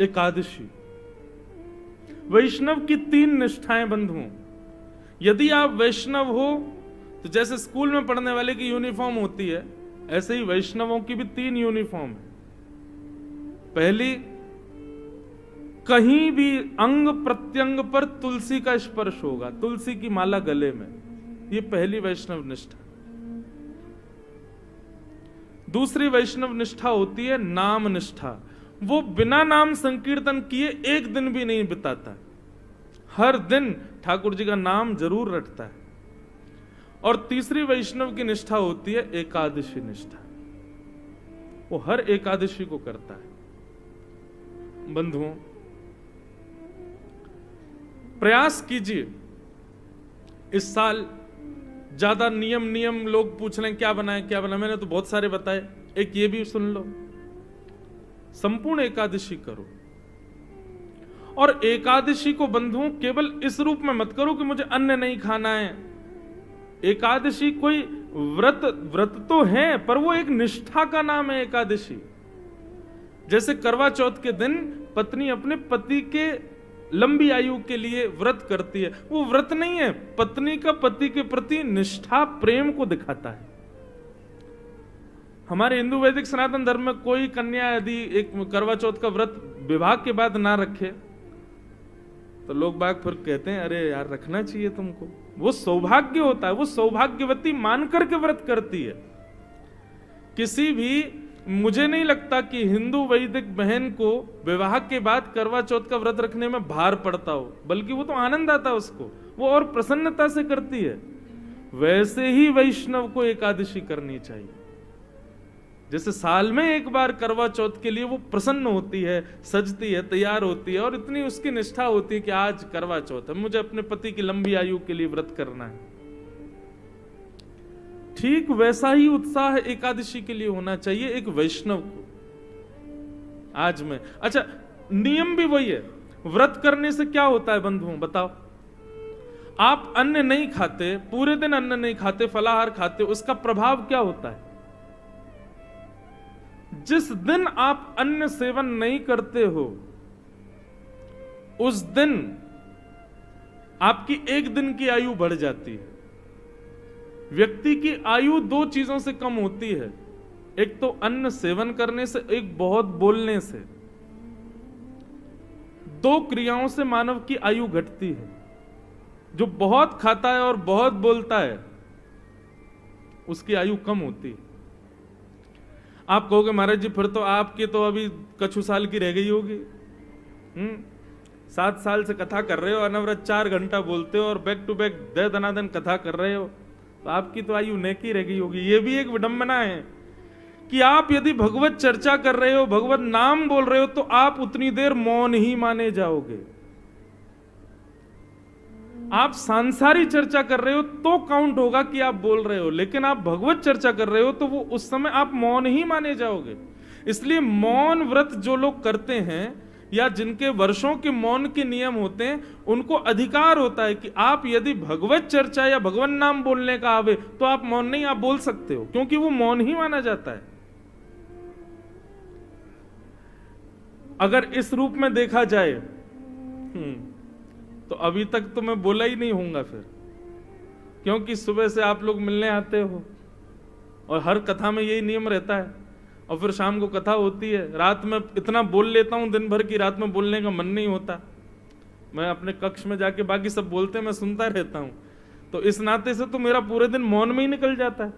एकादशी। वैष्णव की 3 निष्ठाएं बंधुओं। यदि आप वैष्णव हो तो जैसे स्कूल में पढ़ने वाले की यूनिफॉर्म होती है, ऐसे ही वैष्णवों की भी 3 यूनिफॉर्म है। पहली, कहीं भी अंग प्रत्यंग पर तुलसी का स्पर्श होगा, तुलसी की माला गले में, यह पहली वैष्णव निष्ठा। दूसरी वैष्णव निष्ठा होती है नाम निष्ठा। वो बिना नाम संकीर्तन किए एक दिन भी नहीं बिताता, हर दिन ठाकुर जी का नाम जरूर रटता है। और तीसरी वैष्णव की निष्ठा होती है एकादशी निष्ठा, वो हर एकादशी को करता है। बंधुओं, प्रयास कीजिए इस साल ज्यादा नियम लोग पूछ लें क्या बनाए क्या बनाए, मैंने तो बहुत सारे बताए, एक ये भी सुन लो, संपूर्ण एकादशी करो। और एकादशी को बंधुओं केवल इस रूप में मत करो कि मुझे अन्न नहीं खाना है। एकादशी कोई व्रत तो है, पर वो एक निष्ठा का नाम है एकादशी। जैसे करवा चौथ के दिन पत्नी अपने पति के लंबी आयु के लिए व्रत करती है, वो व्रत नहीं है, पत्नी का पति के प्रति निष्ठा प्रेम को दिखाता है। हमारे हिंदू वैदिक सनातन धर्म में कोई कन्या यदि एक करवा चौथ का व्रत विवाह के बाद ना रखे तो लोग बाग फिर कहते हैं अरे यार रखना चाहिए तुमको, वो सौभाग्य होता है, वो सौभाग्यवती मानकर के व्रत करती है। किसी भी, मुझे नहीं लगता कि हिंदू वैदिक बहन को विवाह के बाद करवा चौथ का व्रत रखने में भार पड़ता हो, बल्कि वो तो आनंद आता है उसको, वो और प्रसन्नता से करती है। वैसे ही वैष्णव को एकादशी करनी चाहिए। जैसे साल में एक बार करवा चौथ के लिए वो प्रसन्न होती है, सजती है, तैयार होती है और इतनी उसकी निष्ठा होती है कि आज करवा चौथ है, मुझे अपने पति की लंबी आयु के लिए व्रत करना है। ठीक वैसा ही उत्साह एकादशी के लिए होना चाहिए एक वैष्णव को। आज में अच्छा, नियम भी वही है। व्रत करने से क्या होता है बंधुओं बताओ? आप अन्न नहीं खाते, पूरे दिन अन्न नहीं खाते, फलाहार खाते, उसका प्रभाव क्या होता है? जिस दिन आप अन्न सेवन नहीं करते हो उस दिन आपकी एक दिन की आयु बढ़ जाती है। व्यक्ति की आयु 2 चीजों से कम होती है, एक तो अन्न सेवन करने से, एक बहुत बोलने से। 2 क्रियाओं से मानव की आयु घटती है। जो बहुत खाता है और बहुत बोलता है उसकी आयु कम होती है। आप कहोगे महाराज जी फिर तो आपकी तो अभी कछु साल की रह गई होगी। 7 साल से कथा कर रहे हो, अनवरत 4 घंटा बोलते हो और बैक टू बैक दे दनादन कथा कर रहे हो, तो आपकी तो आयु नेकी रह गई होगी। ये भी एक विडंबना है कि आप यदि भगवत चर्चा कर रहे हो, भगवत नाम बोल रहे हो, तो आप उतनी देर मौन ही माने जाओगे। आप सांसारिक चर्चा कर रहे हो तो काउंट होगा कि आप बोल रहे हो, लेकिन आप भगवत चर्चा कर रहे हो तो वो उस समय आप मौन ही माने जाओगे। इसलिए मौन व्रत जो लोग करते हैं या जिनके वर्षों के मौन के नियम होते हैं, उनको अधिकार होता है कि आप यदि भगवत चर्चा या भगवान नाम बोलने का आवे तो आप मौन नहीं, आप बोल सकते हो, क्योंकि वो मौन ही माना जाता है। अगर इस रूप में देखा जाए तो अभी तक तो मैं बोला ही नहीं होऊंगा फिर, क्योंकि सुबह से आप लोग मिलने आते हो और हर कथा में यही नियम रहता है, और फिर शाम को कथा होती है। रात में इतना बोल लेता हूं दिन भर की रात में बोलने का मन नहीं होता। मैं अपने कक्ष में जाके बाकी सब बोलते हैं, मैं सुनता रहता हूं, तो इस नाते से तो मेरा पूरे दिन मौन में ही निकल जाता है।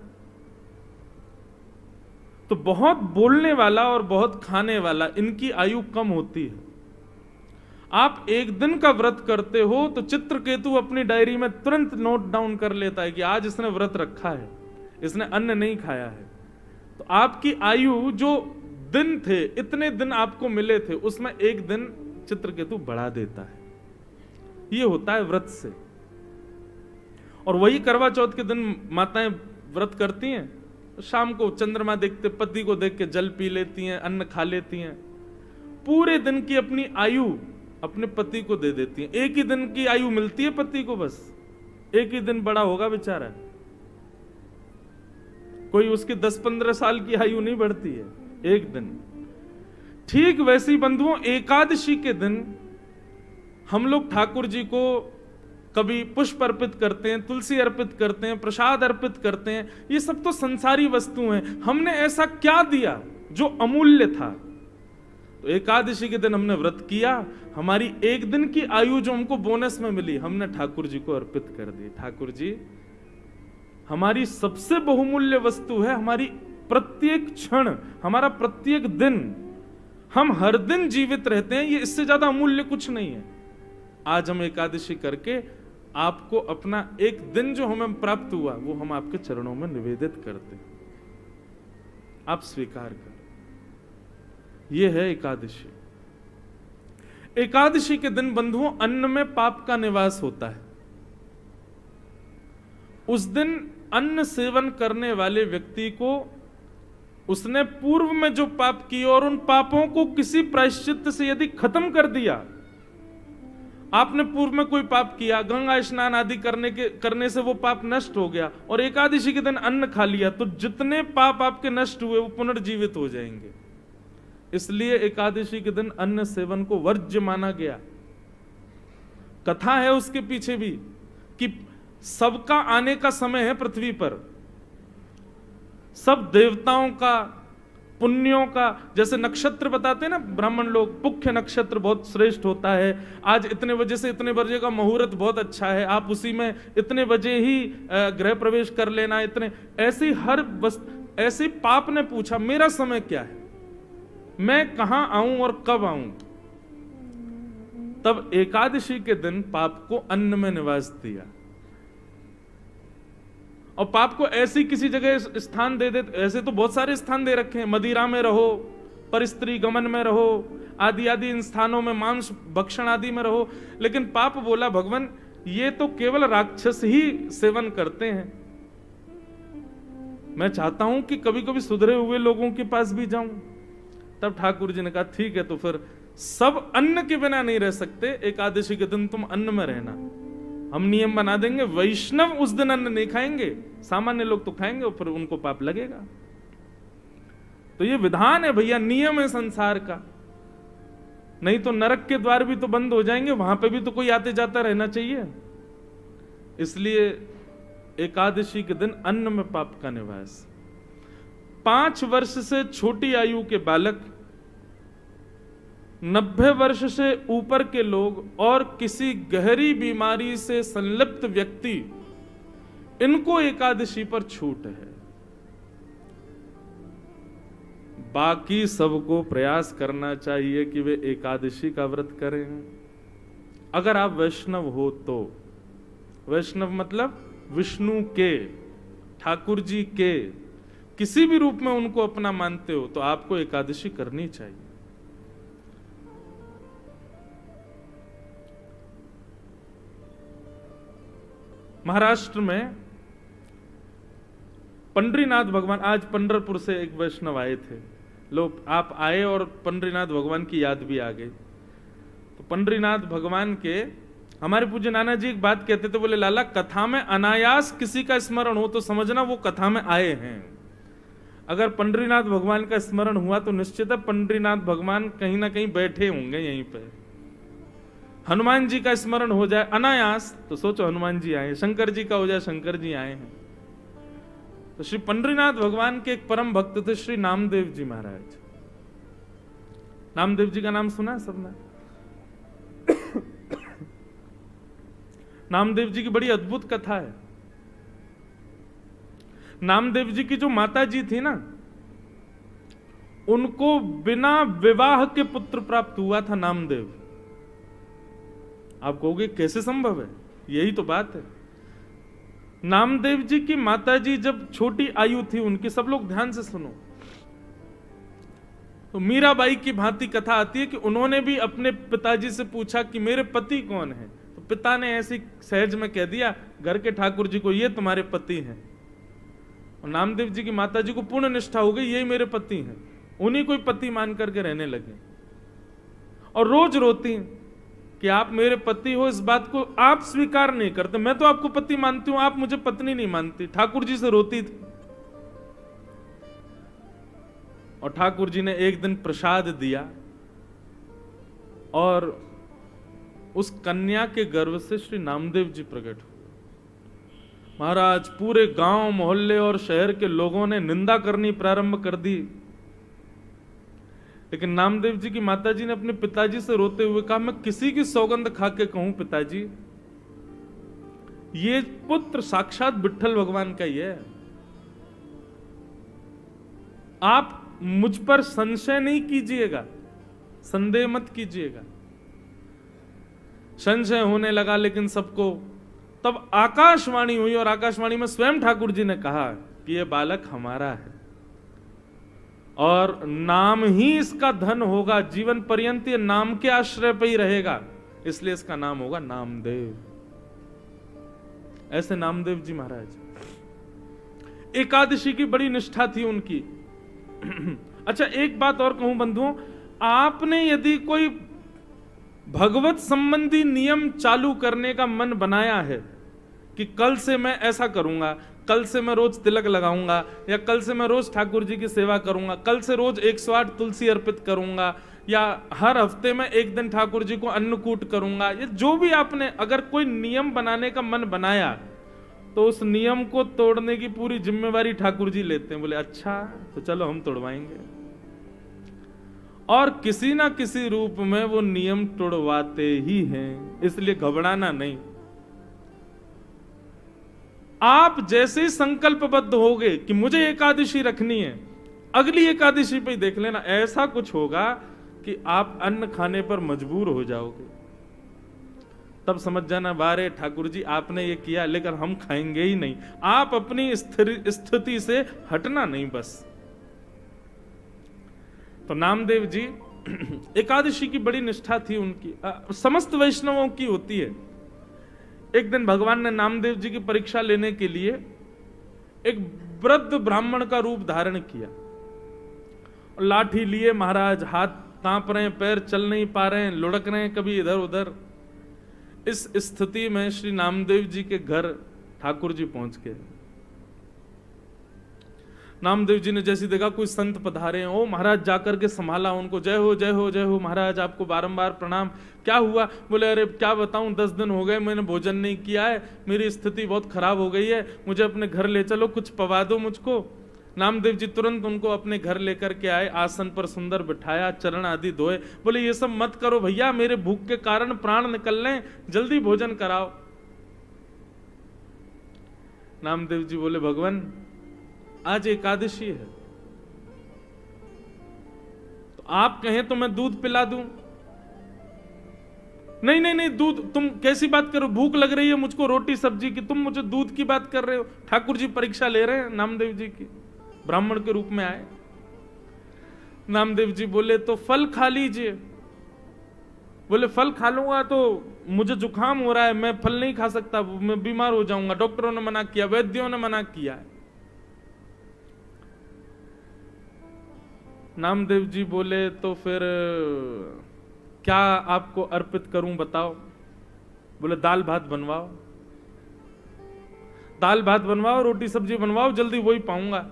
तो बहुत बोलने वाला और बहुत खाने वाला, इनकी आयु कम होती है। आप एक दिन का व्रत करते हो तो चित्रकेतु अपनी डायरी में तुरंत नोट डाउन कर लेता है कि आज इसने व्रत रखा है, इसने अन्न नहीं खाया है। तो आपकी आयु जो दिन थे, इतने दिन आपको मिले थे, उसमें एक दिन चित्रकेतु बढ़ा देता है। ये होता है व्रत से। और वही करवा चौथ के दिन माताएं व्रत करती हैं, शाम को चंद्रमा देखते पति को देख के जल पी लेती हैं, अन्न खा लेती हैं, पूरे दिन की अपनी आयु अपने पति को दे देती हैं। एक ही दिन की आयु मिलती है पति को, बस एक ही दिन बड़ा होगा बेचारा, कोई उसकी 10-15 साल की आयु नहीं बढ़ती है, एक दिन। ठीक वैसी बंधुओं एकादशी के दिन हम लोग ठाकुर जी को कभी पुष्प अर्पित करते हैं, तुलसी अर्पित करते हैं, प्रसाद अर्पित करते हैं। ये सब तो संसारी वस्तु हैं। हमने ऐसा क्या दिया जो अमूल्य था? तो एकादशी के दिन हमने व्रत किया, हमारी एक दिन की आयु जो हमको बोनस में मिली हमने ठाकुर जी को अर्पित कर दी। ठाकुर जी हमारी सबसे बहुमूल्य वस्तु है, हमारी प्रत्येक क्षण, हमारा प्रत्येक दिन, हम हर दिन जीवित रहते हैं, ये इससे ज्यादा अमूल्य कुछ नहीं है। आज हम एकादशी करके आपको अपना एक दिन जो हमें प्राप्त हुआ वो हम आपके चरणों में निवेदित करते हैं, आप स्वीकार करें। ये है एकादशी। एकादशी के दिन बंधुओं अन्न में पाप का निवास होता है। उस दिन अन्न सेवन करने वाले व्यक्ति को उसने पूर्व में जो पाप किए और उन पापों को किसी प्रायश्चित से यदि खत्म कर दिया, आपने पूर्व में कोई पाप किया, गंगा स्नान आदि करने से वो पाप नष्ट हो गया और एकादशी के दिन अन्न खा लिया, तो जितने पाप आपके नष्ट हुए वो पुनर्जीवित हो जाएंगे। इसलिए एकादशी के दिन अन्न सेवन को वर्ज्य माना गया। कथा है उसके पीछे भी कि सबका आने का समय है पृथ्वी पर, सब देवताओं का, पुण्यों का। जैसे नक्षत्र बताते हैं ना ब्राह्मण लोग, पुख्य नक्षत्र बहुत श्रेष्ठ होता है, आज इतने बजे से इतने बजे का मुहूर्त बहुत अच्छा है, आप उसी में इतने बजे ही गृह प्रवेश कर लेना। इतने ऐसी हर ऐसे पाप ने पूछा मेरा समय क्या है, मैं कहां आऊं और कब आऊं। तब एकादशी के दिन पाप को अन्न में निवास दिया और पाप को ऐसी किसी जगह स्थान दे दे। ऐसे तो बहुत सारे स्थान दे रखे हैं, मदिरा में रहो, परस्त्री गमन में रहो, आदि आदि इन स्थानों में, मांस भक्षण आदि में रहो। लेकिन पाप बोला भगवान ये तो केवल राक्षस ही सेवन करते हैं, मैं चाहता हूं कि कभी कभी सुधरे हुए लोगों के पास भी जाऊं। तब ठाकुर जी ने कहा ठीक है, तो फिर सब अन्न के बिना नहीं रह सकते, एकादशी के दिन तुम अन्न में रहना। हम नियम बना देंगे, वैष्णव उस दिन अन्न नहीं खाएंगे, सामान्य लोग तो खाएंगे और फिर उनको पाप लगेगा। तो ये विधान है भैया, नियम है संसार का, नहीं तो नरक के द्वार भी तो बंद हो जाएंगे, वहां पे भी तो कोई आते जाता रहना चाहिए। इसलिए एकादशी के दिन अन्न में पाप का निवास। 5 वर्ष से छोटी आयु के बालक, 90 वर्ष से ऊपर के लोग और किसी गहरी बीमारी से संलिप्त व्यक्ति, इनको एकादशी पर छूट है। बाकी सबको प्रयास करना चाहिए कि वे एकादशी का व्रत करें। अगर आप वैष्णव हो तो, वैष्णव मतलब विष्णु के, ठाकुर जी के किसी भी रूप में उनको अपना मानते हो, तो आपको एकादशी करनी चाहिए। महाराष्ट्र में पंडरीनाथ भगवान, आज पंढरपुर से एक वैष्णव आए थे लोग, आप आए और पंडरीनाथ भगवान की याद भी आ गई। तो पंडरीनाथ भगवान के हमारे पूज्य नाना जी एक बात कहते थे, बोले लाला कथा में अनायास किसी का स्मरण हो तो समझना वो कथा में आए हैं। अगर पंडरीनाथ भगवान का स्मरण हुआ तो निश्चित है पंडरीनाथ भगवान कहीं ना कहीं बैठे होंगे यहीं पे। हनुमान जी का स्मरण हो जाए अनायास तो सोचो हनुमान जी आए, शंकर जी का हो जाए शंकर जी आए हैं। तो श्री पंडरीनाथ भगवान के एक परम भक्त थे श्री नामदेव जी महाराज। नामदेव जी का नाम सुना है सबने? नामदेव जी की बड़ी अद्भुत कथा है। नामदेव जी की जो माता जी थी ना, उनको बिना विवाह के पुत्र प्राप्त हुआ था नामदेव। आप कहोगे कैसे संभव है? यही तो बात है। नामदेव जी की माता जी जब छोटी आयु थी उनकी, सब लोग ध्यान से सुनो, तो मीराबाई की भांति कथा आती है कि उन्होंने भी अपने पिताजी से पूछा कि मेरे पति कौन है। तो पिता ने ऐसी सहज में कह दिया घर के ठाकुर जी को, ये तुम्हारे पति हैं। और नामदेव जी की माता जी को पूर्ण निष्ठा हो गई, यही मेरे पति हैं, उन्हीं को पति मान करके रहने लगे। और रोज रोती कि आप मेरे पति हो, इस बात को आप स्वीकार नहीं करते, मैं तो आपको पति मानती हूं, आप मुझे पत्नी नहीं मानती। ठाकुर जी से रोती थी। और ठाकुर जी ने एक दिन प्रसाद दिया और उस कन्या के गर्भ से श्री नामदेव जी प्रकट हुए। महाराज पूरे गांव मोहल्ले और शहर के लोगों ने निंदा करनी प्रारंभ कर दी, लेकिन नामदेव जी की माताजी ने अपने पिताजी से रोते हुए कहा, मैं किसी की सौगंध खा के कहूं पिताजी, ये पुत्र साक्षात विट्ठल भगवान का ही है। आप मुझ पर संशय नहीं कीजिएगा, संदेह मत कीजिएगा। संशय होने लगा लेकिन सबको। तब आकाशवाणी हुई और आकाशवाणी में स्वयं ठाकुर जी ने कहा कि यह बालक हमारा है और नाम ही इसका धन होगा, जीवन पर्यंत ये नाम के आश्रय पे ही रहेगा, इसलिए इसका नाम होगा नामदेव। ऐसे नामदेव जी महाराज। एकादशी की बड़ी निष्ठा थी उनकी। अच्छा एक बात और कहूं बंधुओं, आपने यदि कोई भगवत संबंधी नियम चालू करने का मन बनाया है कि कल से मैं ऐसा करूंगा, कल से मैं रोज तिलक लगाऊंगा, या कल से मैं रोज ठाकुर जी की सेवा करूंगा, कल से रोज 108 तुलसी अर्पित करूंगा, या हर हफ्ते में एक दिन ठाकुर जी को अन्नकूट करूंगा, ये जो भी आपने अगर कोई नियम बनाने का मन बनाया तो उस नियम को तोड़ने की पूरी जिम्मेवारी ठाकुर जी लेते हैं। बोले अच्छा तो चलो हम तोड़वाएंगे, और किसी ना किसी रूप में वो नियम तोड़वाते ही हैं, इसलिए घबराना नहीं। आप जैसे ही संकल्पबद्ध होगे कि मुझे एकादशी रखनी है, अगली एकादशी पे ही देख लेना ऐसा कुछ होगा कि आप अन्न खाने पर मजबूर हो जाओगे। तब समझ जाना बारे ठाकुर जी आपने ये किया लेकिन हम खाएंगे ही नहीं। आप अपनी स्थिति से हटना नहीं बस। तो नामदेव जी एकादशी की बड़ी निष्ठा थी उनकी, समस्त वैष्णवों की होती है। एक दिन भगवान ने नामदेव जी की परीक्षा लेने के लिए एक वृद्ध ब्राह्मण का रूप धारण किया, और लाठी लिए महाराज, हाथ कांप रहे हैं, पैर चल नहीं पा रहे हैं, लुढ़क रहे हैं कभी इधर उधर। इस स्थिति में श्री नामदेव जी के घर ठाकुर जी पहुंच गए। नामदेव जी ने जैसे देखा कोई संत पधारे हैं, ओ महाराज जाकर के संभाला उनको, जय हो जय हो जय हो महाराज, आपको बारंबार प्रणाम। क्या हुआ? बोले अरे क्या बताऊं, 10 दिन हो गए मैंने भोजन नहीं किया है, मेरी स्थिति बहुत खराब हो गई है, मुझे अपने घर ले चलो, कुछ पवा दो मुझको। नामदेव जी तुरंत उनको अपने घर लेकर के आए, आसन पर सुंदर बिठाया, चरण आदि धोए। बोले ये सब मत करो भैया, मेरे भूख के कारण प्राण निकल लें, जल्दी भोजन कराओ। नामदेव जी बोले भगवान आज एकादशी है, तो आप कहें तो मैं दूध पिला दूं। नहीं नहीं नहीं, दूध, तुम कैसी बात करो, भूख लग रही है मुझको रोटी सब्जी की, तुम मुझे दूध की बात कर रहे हो। ठाकुर जी परीक्षा ले रहे हैं नामदेव जी की, ब्राह्मण के रूप में आए। नामदेव जी बोले तो फल खा लीजिए। बोले फल खा लूंगा तो मुझे जुकाम हो रहा है, मैं फल नहीं खा सकता, मैं बीमार हो जाऊंगा, डॉक्टरों ने मना किया, वैद्यों ने मना किया है। नामदेव जी बोले तो फिर क्या आपको अर्पित करूं बताओ। बोले दाल भात बनवाओ, दाल भात बनवाओ, रोटी सब्जी बनवाओ, जल्दी वही पाऊंगा।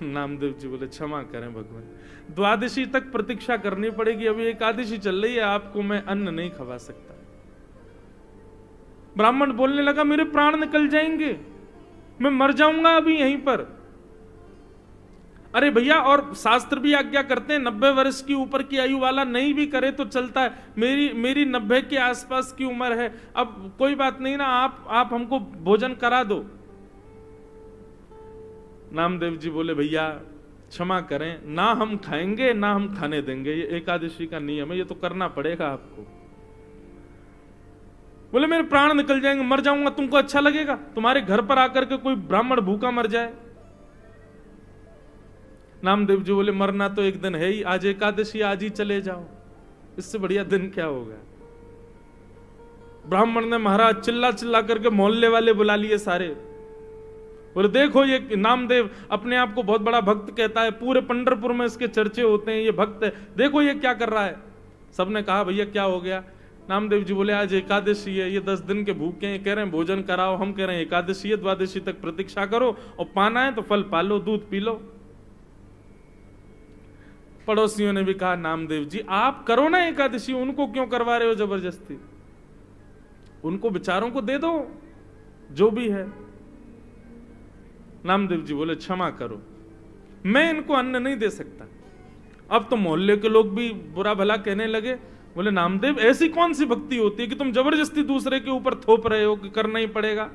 नामदेव जी बोले क्षमा करें भगवान, द्वादशी तक प्रतीक्षा करनी पड़ेगी, अभी एकादशी चल रही है, आपको मैं अन्न नहीं खवा सकता। ब्राह्मण बोलने लगा मेरे प्राण निकल जाएंगे, मैं मर जाऊंगा अभी यहीं पर। अरे भैया, और शास्त्र भी आज्ञा करते हैं 90 वर्ष की ऊपर की आयु वाला नहीं भी करे तो चलता है, मेरी 90 के आसपास की उम्र है, अब कोई बात नहीं ना, आप हमको भोजन करा दो। नामदेव जी बोले भैया क्षमा करें, ना हम खाएंगे ना हम खाने देंगे, ये एकादशी का नियम है, ये तो करना पड़ेगा आपको। बोले मेरे प्राण निकल जाएंगे, मर जाऊंगा, तुमको अच्छा लगेगा तुम्हारे घर पर आकर के कोई ब्राह्मण भूखा मर जाए? नामदेव जी बोले मरना तो एक दिन है ही, आज एकादशी, आज ही चले जाओ, इससे बढ़िया दिन क्या होगा। ब्राह्मण ने महाराज चिल्ला चिल्ला करके मोहल्ले वाले बुला लिए सारे। बोले देखो ये नामदेव अपने आप को बहुत बड़ा भक्त कहता है, पूरे पंढरपुर में इसके चर्चे होते हैं, ये भक्त है, देखो ये क्या कर रहा है। सबने कहा भैया क्या हो गया? नामदेव जी बोले आज एकादशी है, ये 10 दिन के भूखे हैं, कह रहे हैं भोजन कराओ, हम कह रहे हैं एकादशी है, द्वादशी तक प्रतीक्षा करो, और पाना है तो फल पालो, दूध पी लो। पड़ोसियों ने भी कहा नामदेव जी आप करो ना एकादशी, उनको क्यों करवा रहे हो जबरदस्ती, उनको बेचारों को दे दो जो भी है। नामदेव जी बोले क्षमा करो, मैं इनको अन्न नहीं दे सकता। अब तो मोहल्ले के लोग भी बुरा भला कहने लगे, बोले नामदेव ऐसी कौन सी भक्ति होती है कि तुम जबरदस्ती दूसरे के ऊपर थोप रहे हो कि करना ही पड़ेगा।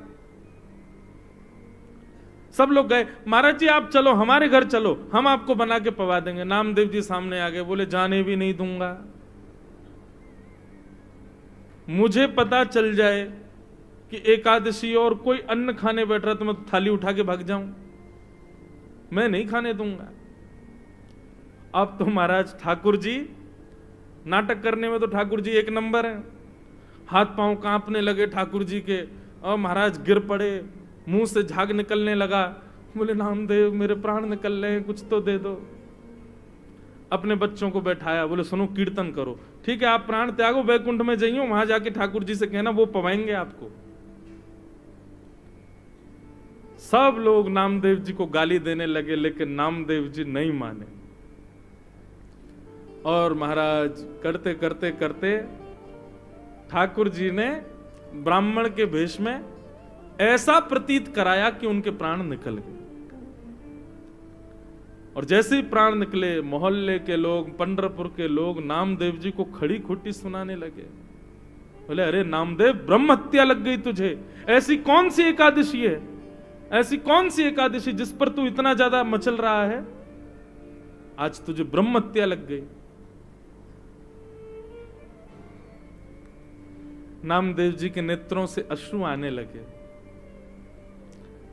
सब लोग गए, महाराज जी आप चलो हमारे घर चलो, हम आपको बना के पवा देंगे। नामदेव जी सामने आ गए, बोले जाने भी नहीं दूंगा, मुझे पता चल जाए कि एकादशी और कोई अन्न खाने बैठ रहा तो मैं थाली उठा के भाग जाऊं, मैं नहीं खाने दूंगा। अब तो महाराज ठाकुर जी नाटक करने में तो ठाकुर जी एक नंबर है, हाथ पांव कांपने लगे ठाकुर जी के, और महाराज गिर पड़े, मुंह से झाग निकलने लगा। बोले नामदेव मेरे प्राण निकल रहे हैं, कुछ तो दे दो। अपने बच्चों को बैठाया, बोले सुनो कीर्तन करो, ठीक है आप प्राण त्यागो, वैकुंठ में जाइयो, वहां जाके ठाकुर जी से कहना वो पवाएंगे आपको। सब लोग नामदेव जी को गाली देने लगे, लेकिन नामदेव जी नहीं माने। और महाराज करते करते करते ठाकुर जी ने ब्राह्मण के भेष में ऐसा प्रतीत कराया कि उनके प्राण निकल गए। और जैसे ही प्राण निकले, मोहल्ले के लोग, पंढरपुर के लोग नामदेव जी को खड़ी खोटी सुनाने लगे। बोले अरे नामदेव ब्रह्म हत्या लग गई तुझे, ऐसी कौन सी एकादशी है, ऐसी कौन सी एकादशी जिस पर तू इतना ज्यादा मचल रहा है, आज तुझे ब्रह्म हत्या लग गई। नामदेव जी के नेत्रों से अश्रु आने लगे,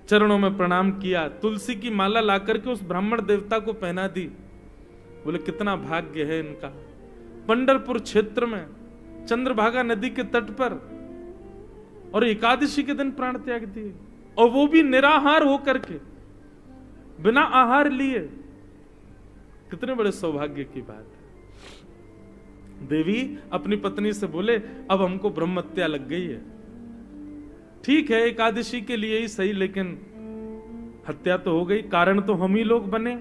चरणों में प्रणाम किया, तुलसी की माला लाकर के उस ब्राह्मण देवता को पहना दी। बोले कितना भाग्य है इनका, पंढरपुर क्षेत्र में चंद्रभागा नदी के तट पर, और एकादशी के दिन प्राण त्याग दिए, और वो भी निराहार होकर के, बिना आहार लिए। कितने बड़े सौभाग्य की बात है। देवी अपनी पत्नी से बोले अब हमको ब्रह्म हत्या लग गई है, ठीक है एकादशी के लिए ही सही, लेकिन हत्या तो हो गई, कारण तो हम ही लोग बने।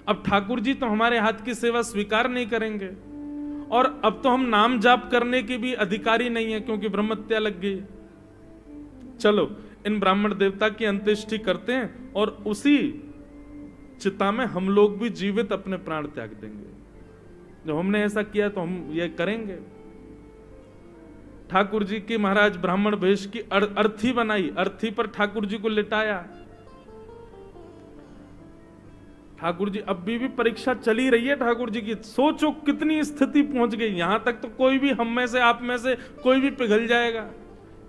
अब ठाकुर जी तो हमारे हाथ की सेवा स्वीकार नहीं करेंगे, और अब तो हम नाम जाप करने के भी अधिकारी नहीं है क्योंकि ब्रह्म हत्या लग गई। चलो इन ब्राह्मण देवता की अंत्येष्टि करते हैं, और उसी चिता में हम लोग भी जीवित अपने प्राण त्याग देंगे। जब हमने ऐसा किया तो हम ये करेंगे। ठाकुर जी की महाराज ब्राह्मण वेश की अर्थी बनाई, अर्थी पर ठाकुर जी को लिटाया। ठाकुर जी अब भी परीक्षा चली रही है ठाकुर जी की, सोचो कितनी स्थिति पहुंच गई, यहां तक तो कोई भी हम में से आप में से कोई भी पिघल जाएगा,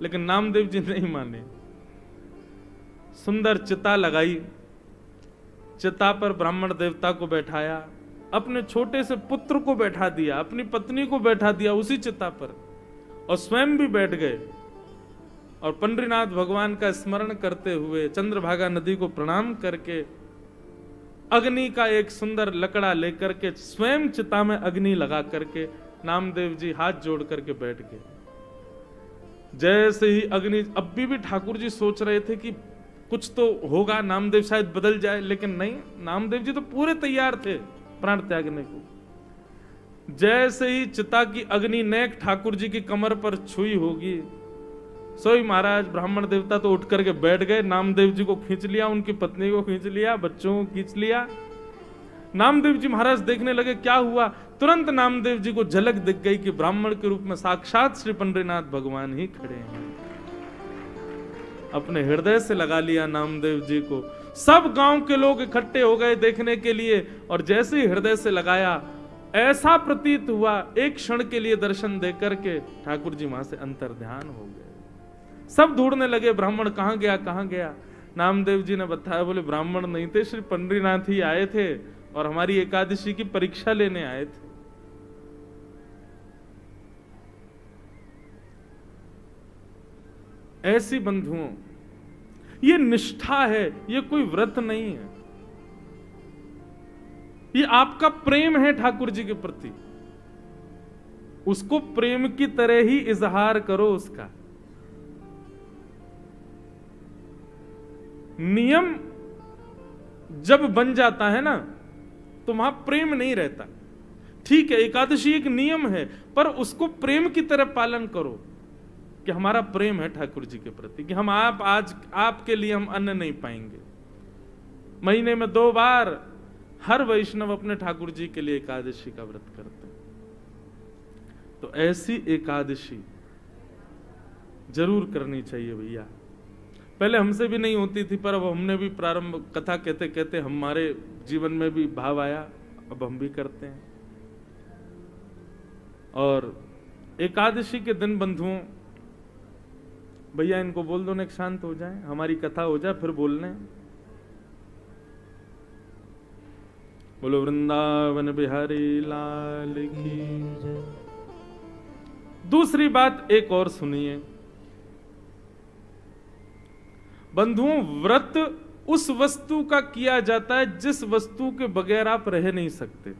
लेकिन नामदेव जी नहीं माने। सुंदर चिता लगाई, चिता पर ब्राह्मण देवता को बैठाया, अपने छोटे से पुत्र को बैठा दिया, अपनी पत्नी को बैठा दिया उसी चिता पर, और स्वयं भी बैठ गए, और पंडरीनाथ भगवान का स्मरण करते हुए चंद्रभागा नदी को प्रणाम करके अग्नि का एक सुंदर लकड़ा लेकर के स्वयं चिता में अग्नि लगा करके नामदेव जी हाथ जोड़ करके बैठ गए। जैसे ही अग्नि, अब भी ठाकुर जी सोच रहे थे कि कुछ तो होगा, नामदेव शायद बदल जाए, लेकिन नहीं, नामदेव जी तो पूरे तैयार थे प्राण त्यागने को। जैसे ही चिता की अग्नि नेक ठाकुर जी की कमर पर छुई होगी, सोई महाराज ब्राह्मण देवता तो उठ करके बैठ गए, नामदेव जी को खींच लिया, उनकी पत्नी को खींच लिया, बच्चों को खींच लिया। नामदेव जी महाराज देखने लगे क्या हुआ, तुरंत नामदेव जी को झलक दिख गई कि ब्राह्मण के रूप में साक्षात श्री पंडरीनाथ भगवान ही खड़े हैं। अपने हृदय से लगा लिया नामदेव जी को। सब गांव के लोग इकट्ठे हो गए देखने के लिए, और जैसे ही हृदय से लगाया, ऐसा प्रतीत हुआ एक क्षण के लिए दर्शन देकर के ठाकुर जी वहां से अंतर्ध्यान हो गए। सब ढूंढने लगे ब्राह्मण कहां गया कहां गया। नामदेव जी ने बताया, बोले ब्राह्मण नहीं थे, श्री पंडरीनाथ ही आए थे और हमारी एकादशी की परीक्षा लेने आए थे। ऐसी बंधुओं, ये निष्ठा है, ये कोई व्रत नहीं है, ये आपका प्रेम है ठाकुर जी के प्रति। उसको प्रेम की तरह ही इजहार करो उसका। नियम जब बन जाता है ना, तो वहां प्रेम नहीं रहता। ठीक है, एकादशी एक नियम है, पर उसको प्रेम की तरह पालन करो कि हमारा प्रेम है ठाकुर जी के प्रति, कि हम आज आपके लिए हम अन्न नहीं पाएंगे। महीने में 2 बार हर वैष्णव अपने ठाकुर जी के लिए एकादशी का व्रत करते हैं। तो ऐसी एकादशी जरूर करनी चाहिए भैया। पहले हमसे भी नहीं होती थी, पर अब हमने भी प्रारंभ, कथा कहते कहते हमारे जीवन में भी भाव आया, अब हम भी करते हैं। और एकादशी के दिन बंधुओं, भैया इनको बोल दो ना, एक शांत हो जाए, हमारी कथा हो जाए, फिर बोलने। बोलो वृंदावन बिहारी लाल की। दूसरी बात एक और सुनिए बंधुओं, व्रत उस वस्तु का किया जाता है जिस वस्तु के बगैर आप रह नहीं सकते।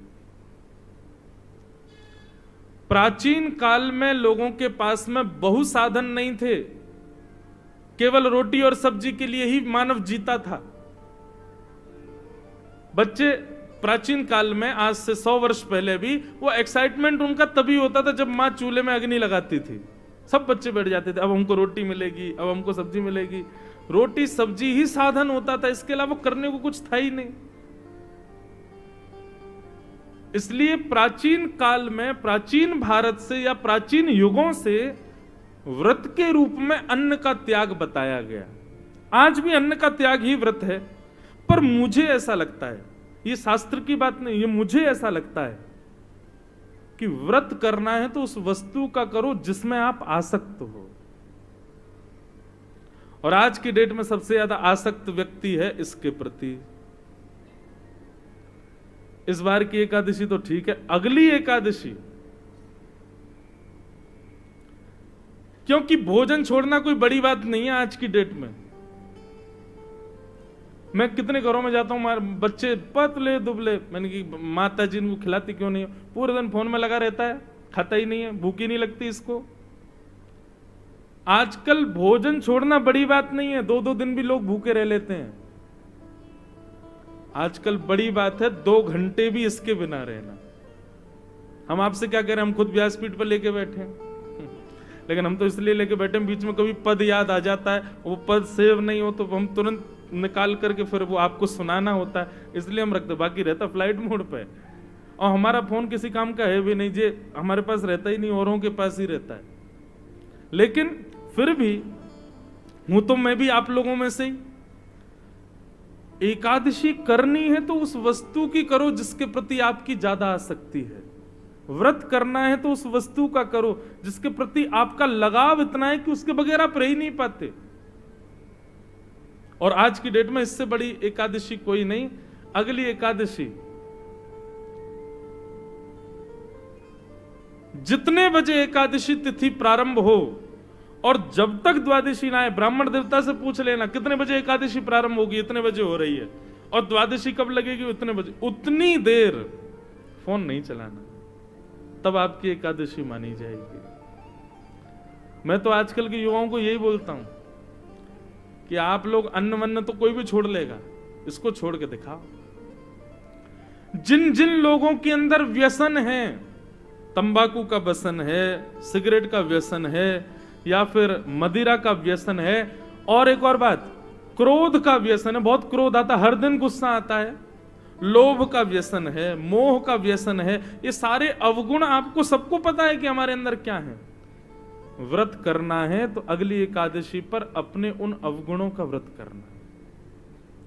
प्राचीन काल में लोगों के पास में बहुत साधन नहीं थे, केवल रोटी और सब्जी के लिए ही मानव जीता था। बच्चे प्राचीन काल में, आज से 100 वर्ष पहले भी, वो एक्साइटमेंट उनका तभी होता था जब मां चूल्हे में अग्नि लगाती थी। सब बच्चे बैठ जाते थे, अब हमको रोटी मिलेगी, अब हमको सब्जी मिलेगी। रोटी सब्जी ही साधन होता था, इसके अलावा करने को कुछ था ही नहीं। इसलिए प्राचीन काल में, प्राचीन भारत से या प्राचीन युगों से व्रत के रूप में अन्न का त्याग बताया गया। आज भी अन्न का त्याग ही व्रत है, पर मुझे ऐसा लगता है, ये शास्त्र की बात नहीं, ये मुझे ऐसा लगता है कि व्रत करना है तो उस वस्तु का करो जिसमें आप आसक्त हो। और आज की डेट में सबसे ज्यादा आसक्त व्यक्ति है इसके प्रति। इस बार की एकादशी तो ठीक है, अगली एकादशी, क्योंकि भोजन छोड़ना कोई बड़ी बात नहीं है आज की डेट में। मैं कितने घरों में जाता हूं, बच्चे पतले दुबले, मैंने कि माता जी इनको खिलाती क्यों नहीं, पूरे दिन फोन में लगा रहता है, खाता ही नहीं है, भूख ही नहीं लगती इसको। आजकल भोजन छोड़ना बड़ी बात नहीं है, 2-2 दिन भी लोग भूखे रह लेते हैं। आजकल बड़ी बात है 2 घंटे भी इसके बिना रहना। हम आपसे क्या कह रहे हैं, हम खुद व्यासपीठ पर लेके बैठे हैं, लेकिन हम तो इसलिए लेके बैठे हैं, बीच में कभी पद याद आ जाता है, वो पद सेव नहीं हो तो हम तुरंत निकाल करके फिर वो आपको सुनाना होता है, इसलिए हम रखते। बाकी रहता फ्लाइट मोड पे, और हमारा फोन किसी काम का है भी नहीं, जे हमारे पास रहता ही नहीं, औरों के पास ही रहता है। लेकिन फिर भी हूं तो मैं भी आप लोगों में से ही। एकादशी करनी है तो उस वस्तु की करो जिसके प्रति आपकी ज्यादा आसक्ति है। व्रत करना है तो उस वस्तु का करो जिसके प्रति आपका लगाव इतना है कि उसके बगैर आप रह ही नहीं पाते। और आज की डेट में इससे बड़ी एकादशी कोई नहीं। अगली एकादशी जितने बजे एकादशी तिथि प्रारंभ हो और जब तक द्वादशी ना आए, ब्राह्मण देवता से पूछ लेना कितने बजे एकादशी प्रारंभ होगी, इतने बजे हो रही है, और द्वादशी कब लगेगी, इतने बजे, उतनी देर फोन नहीं चलाना, तब आपकी एकादशी मानी जाएगी। मैं तो आजकल के युवाओं को यही बोलता हूं कि आप लोग अन्न वन्न तो कोई भी छोड़ लेगा, इसको छोड़ के दिखाओ। जिन जिन लोगों के अंदर व्यसन है, तंबाकू का व्यसन है, सिगरेट का व्यसन है, या फिर मदिरा का व्यसन है, और एक और बात, क्रोध का व्यसन है, बहुत क्रोध आता है, हर दिन गुस्सा आता है, लोभ का व्यसन है, मोह का व्यसन है, ये सारे अवगुण आपको सबको पता है कि हमारे अंदर क्या है। व्रत करना है तो अगली एकादशी पर अपने उन अवगुणों का व्रत करना है।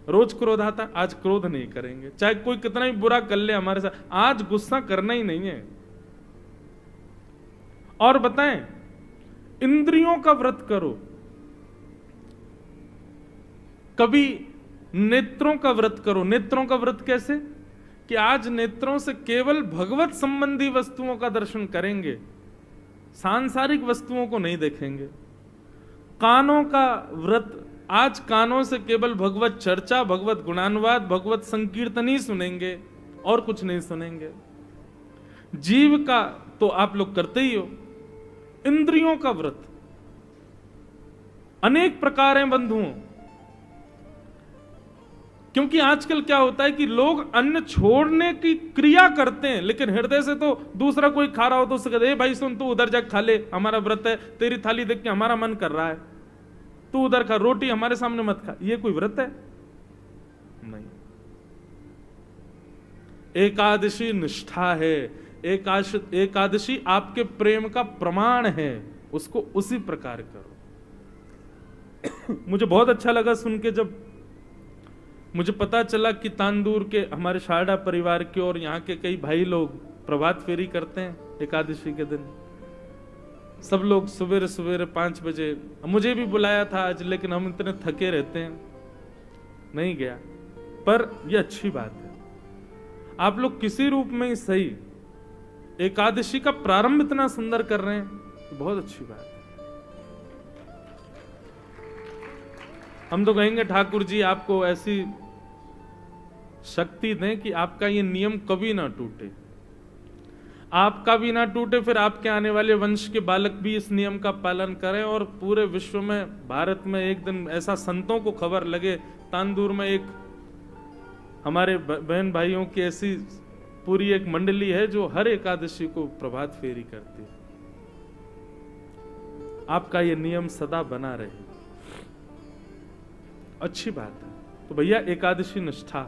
रोज क्रोध आता, आज क्रोध नहीं करेंगे, चाहे कोई कितना ही बुरा कर ले हमारे साथ, आज गुस्सा करना ही नहीं है। और बताएं, इंद्रियों का व्रत करो। कभी नेत्रों का व्रत करो। नेत्रों का व्रत कैसे, कि आज नेत्रों से केवल भगवत संबंधी वस्तुओं का दर्शन करेंगे, सांसारिक वस्तुओं को नहीं देखेंगे। कानों का व्रत, आज कानों से केवल भगवत चर्चा, भगवत गुणानुवाद, भगवत संकीर्तन ही सुनेंगे, और कुछ नहीं सुनेंगे। जीव का तो आप लोग करते ही हो। इंद्रियों का व्रत अनेक प्रकार हैं बंधुओं, क्योंकि आजकल क्या होता है कि लोग अन्न छोड़ने की क्रिया करते हैं, लेकिन हृदय से तो दूसरा कोई खा रहा हो तो उससे कहते भाई सुन, तू उधर जा खा ले, हमारा व्रत है, तेरी थाली देख के हमारा मन कर रहा है, तू उधर खा, रोटी हमारे सामने मत खा। ये कोई व्रत है? नहीं। एकादशी निष्ठा है, एकादशी आपके प्रेम का प्रमाण है, उसको उसी प्रकार करो। मुझे बहुत अच्छा लगा सुन के, जब मुझे पता चला कि तांदूर के हमारे शारदा परिवार के और यहाँ के कई भाई लोग प्रभात फेरी करते हैं एकादशी के दिन। सब लोग सवेरे सवेरे 5 बजे, मुझे भी बुलाया था आज, लेकिन हम इतने थके रहते हैं नहीं गया। पर यह अच्छी बात है, आप लोग किसी रूप में ही सही एकादशी का प्रारंभ इतना सुंदर कर रहे हैं, बहुत अच्छी बात है। हम तो कहेंगे ठाकुर जी आपको ऐसी शक्ति दें कि आपका ये नियम कभी ना टूटे, आपका भी ना टूटे, फिर आपके आने वाले वंश के बालक भी इस नियम का पालन करें, और पूरे विश्व में, भारत में एक दिन ऐसा संतों को खबर लगे, तांदूर में एक हमारे बहन भाइयों की ऐसी पूरी एक मंडली है जो हर एकादशी को प्रभात फेरी करती है। आपका ये नियम सदा बना रहे, अच्छी बात है। तो भैया एकादशी निष्ठा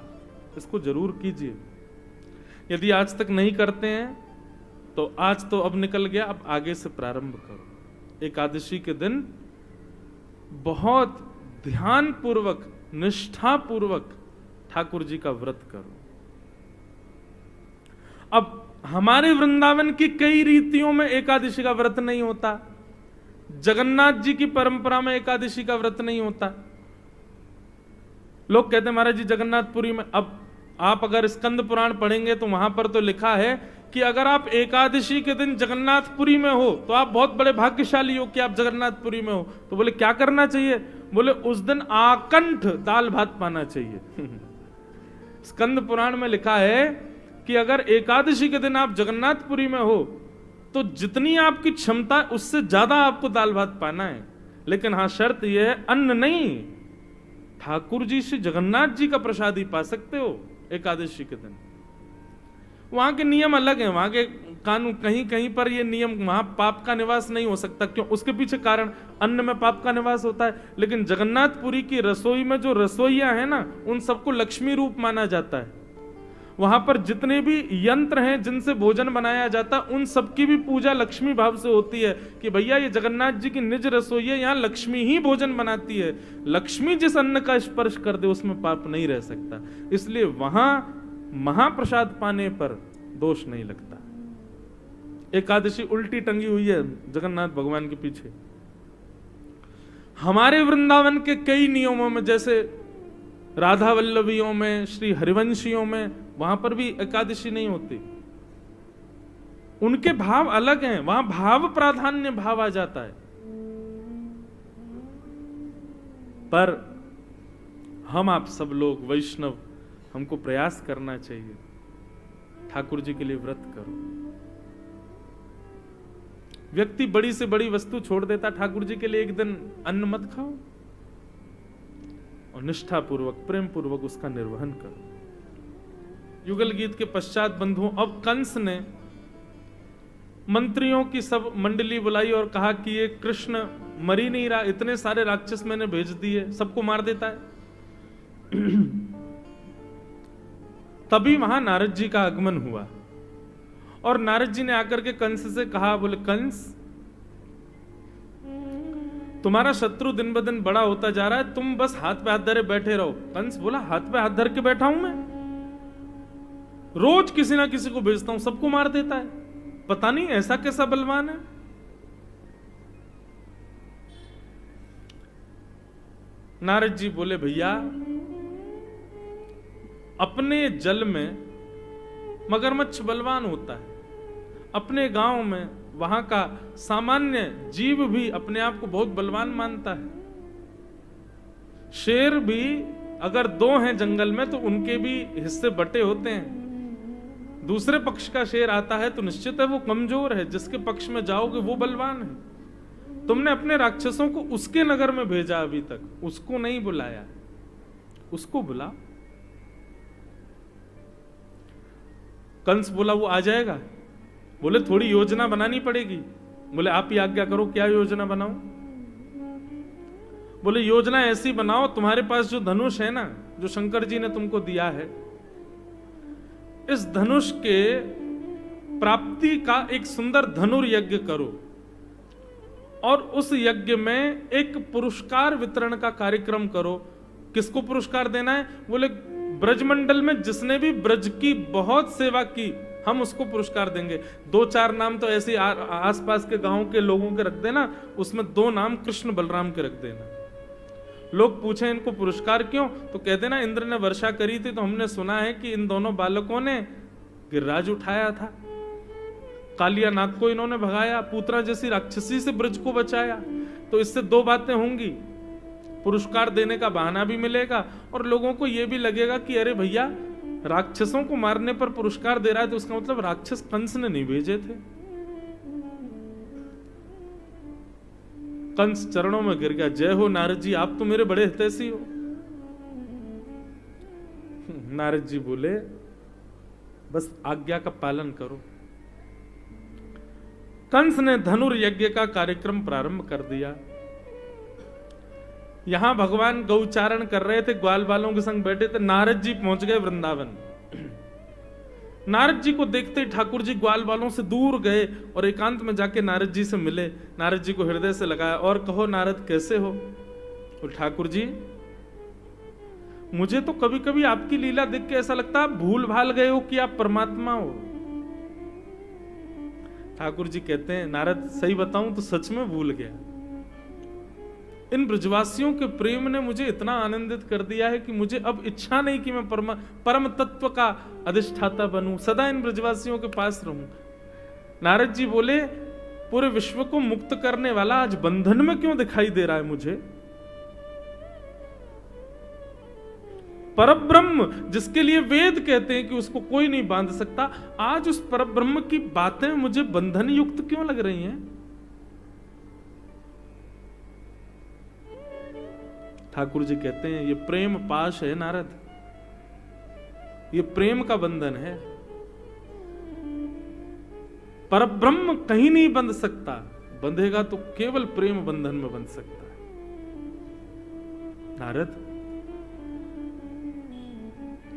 इसको जरूर कीजिए। यदि आज तक नहीं करते हैं तो आज तो अब निकल गया, अब आगे से प्रारंभ करो। एकादशी के दिन बहुत ध्यान पूर्वक, निष्ठा पूर्वक ठाकुर जी का व्रत करो। अब हमारे वृंदावन की कई रीतियों में एकादशी का व्रत नहीं होता, जगन्नाथ जी की परंपरा में एकादशी का व्रत नहीं होता। लोग कहते हैं महाराज जी जगन्नाथपुरी में, अब आप अगर स्कंद पुराण पढ़ेंगे तो वहां पर तो लिखा है कि अगर आप एकादशी के दिन जगन्नाथपुरी में हो तो आप बहुत बड़े भाग्यशाली हो कि आप जगन्नाथपुरी में हो। तो बोले क्या करना चाहिए? बोले उस दिन आकंठ दाल भात पाना चाहिए। स्कंद पुराण में लिखा है कि अगर एकादशी के दिन आप जगन्नाथपुरी में हो तो जितनी आपकी क्षमता उससे ज्यादा आपको दाल भात पाना है, लेकिन हाँ शर्त यह है अन्न नहीं, ठाकुर जी से जगन्नाथ जी का प्रसाद ही पा सकते हो एकादशी के दिन। वहां के नियम अलग हैं, वहां के कानून, कहीं कहीं पर ये नियम, वहां पाप का निवास नहीं हो सकता। क्यों? उसके पीछे कारण, अन्न में पाप का निवास होता है, लेकिन जगन्नाथपुरी की रसोई में जो रसोइया है ना, उन सबको लक्ष्मी रूप माना जाता है। वहां पर जितने भी यंत्र हैं जिनसे भोजन बनाया जाता है, उन सबकी भी पूजा लक्ष्मी भाव से होती है कि भैया ये जगन्नाथ जी की निज रसोई है, यहाँ लक्ष्मी ही भोजन बनाती है। लक्ष्मी जिस अन्न का स्पर्श कर दे उसमें पाप नहीं रह सकता, इसलिए वहां महाप्रसाद पाने पर दोष नहीं लगता। एकादशी उल्टी टंगी हुई है जगन्नाथ भगवान के पीछे। हमारे वृंदावन के कई नियमों में, जैसे राधा वल्लभियों में, श्री हरिवंशियों में, वहां पर भी एकादशी नहीं होती। उनके भाव अलग हैं, वहां भाव प्राधान्य भाव आ जाता है। पर हम आप सब लोग वैष्णव, हमको प्रयास करना चाहिए, ठाकुर जी के लिए व्रत करो। व्यक्ति बड़ी से बड़ी वस्तु छोड़ देता, ठाकुर जी के लिए एक दिन अन्न मत खाओ और निष्ठा पूर्वक, प्रेम पूर्वक उसका निर्वहन करो। युगल गीत के पश्चात बंधुओं, अब कंस ने मंत्रियों की सब मंडली बुलाई और कहा कि ये कृष्ण मर ही नहीं रहा, इतने सारे राक्षस मैंने भेज दिए, सबको मार देता है। तभी वहां नारद जी का आगमन हुआ और नारद जी ने आकर के कंस से कहा, बोले कंस तुम्हारा शत्रु दिन ब दिन बड़ा होता जा रहा है, तुम बस हाथ पे हाथ धरे बैठे रहो। कंस बोला हाथ पे हाथ धर के बैठा हूं मैं, रोज किसी ना किसी को भेजता हूं, सबको मार देता है, पता नहीं ऐसा कैसा बलवान है। नारद जी बोले भैया अपने जल में मगरमच्छ बलवान होता है, अपने गांव में वहां का सामान्य जीव भी अपने आप को बहुत बलवान मानता है। शेर भी अगर 2 हैं जंगल में तो उनके भी हिस्से बटे होते हैं। दूसरे पक्ष का शेर आता है तो निश्चित है वो कमजोर है, जिसके पक्ष में जाओगे वो बलवान है। तुमने अपने राक्षसों को उसके नगर में भेजा, अभी तक उसको नहीं बुलाया, उसको बुला। कंस बोला वो आ जाएगा? बोले थोड़ी योजना बनानी पड़ेगी। बोले आप ही आज्ञा करो, क्या योजना बनाऊं? बोले योजना ऐसी बनाओ, तुम्हारे पास जो धनुष है ना, जो शंकर जी ने तुमको दिया है, इस धनुष के प्राप्ति का एक सुंदर धनुर्यज्ञ करो और उस यज्ञ में एक पुरस्कार वितरण का कार्यक्रम करो। किसको पुरस्कार देना है? बोले ब्रजमंडल में जिसने भी ब्रज की बहुत सेवा की, हम उसको पुरस्कार देंगे। 2-4 नाम तो ऐसे आसपास के गांव के लोगों के रख देना, उसमें 2 नाम कृष्ण बलराम के रख देना। लोग पूछे इनको पुरस्कार क्यों, तो कहते ना इंद्र ने वर्षा करी थी तो हमने सुना है कि इन दोनों बालकों ने गिरिराज उठाया था, कालिया नाग को इन्होंने भगाया, पूतना जैसी राक्षसी से ब्रज को बचाया। तो इससे 2 बातें होंगी, पुरस्कार देने का बहाना भी मिलेगा और लोगों को यह भी लगेगा कि अरे भैया राक्षसों को मारने पर पुरस्कार दे रहा है, तो उसका मतलब राक्षस कंस ने नहीं भेजे थे। कंस चरणों में गिर गया, जय हो नारद जी, आप तो मेरे बड़े हितैषी हो। नारद जी बोले बस आज्ञा का पालन करो। कंस ने धनुर्यज्ञ का कार्यक्रम प्रारंभ कर दिया। यहां भगवान गौचारण कर रहे थे, ग्वाल बालों के संग बैठे थे। नारद जी पहुंच गए वृंदावन। नारद जी को देखते ही ठाकुर जी ग्वाल बालों से दूर गए और एकांत में जाके नारद जी से मिले। नारद जी को हृदय से लगाया और कहो नारद कैसे हो? और ठाकुर जी मुझे तो कभी कभी आपकी लीला देख के ऐसा लगता है आप भूल भाल गए हो कि आप परमात्मा हो। ठाकुर जी कहते हैं नारद सही बताऊं तो सच में भूल गया। इन ब्रजवासियों के प्रेम ने मुझे इतना आनंदित कर दिया है कि मुझे अब इच्छा नहीं कि मैं परम तत्व का अधिष्ठाता बनूं, सदा इन ब्रजवासियों के पास रहूं। नारद जी बोले पूरे विश्व को मुक्त करने वाला आज बंधन में क्यों दिखाई दे रहा है मुझे? परब्रह्म जिसके लिए वेद कहते हैं कि उसको कोई नहीं बांध सकता, आज उस परब्रह्म की बातें मुझे बंधन युक्त क्यों लग रही हैं? ठाकुर जी कहते हैं ये प्रेम पाश है नारद, ये प्रेम का बंधन है। परब्रह्म कहीं नहीं बंध सकता, बंधेगा तो केवल प्रेम बंधन में बंध सकता है। नारद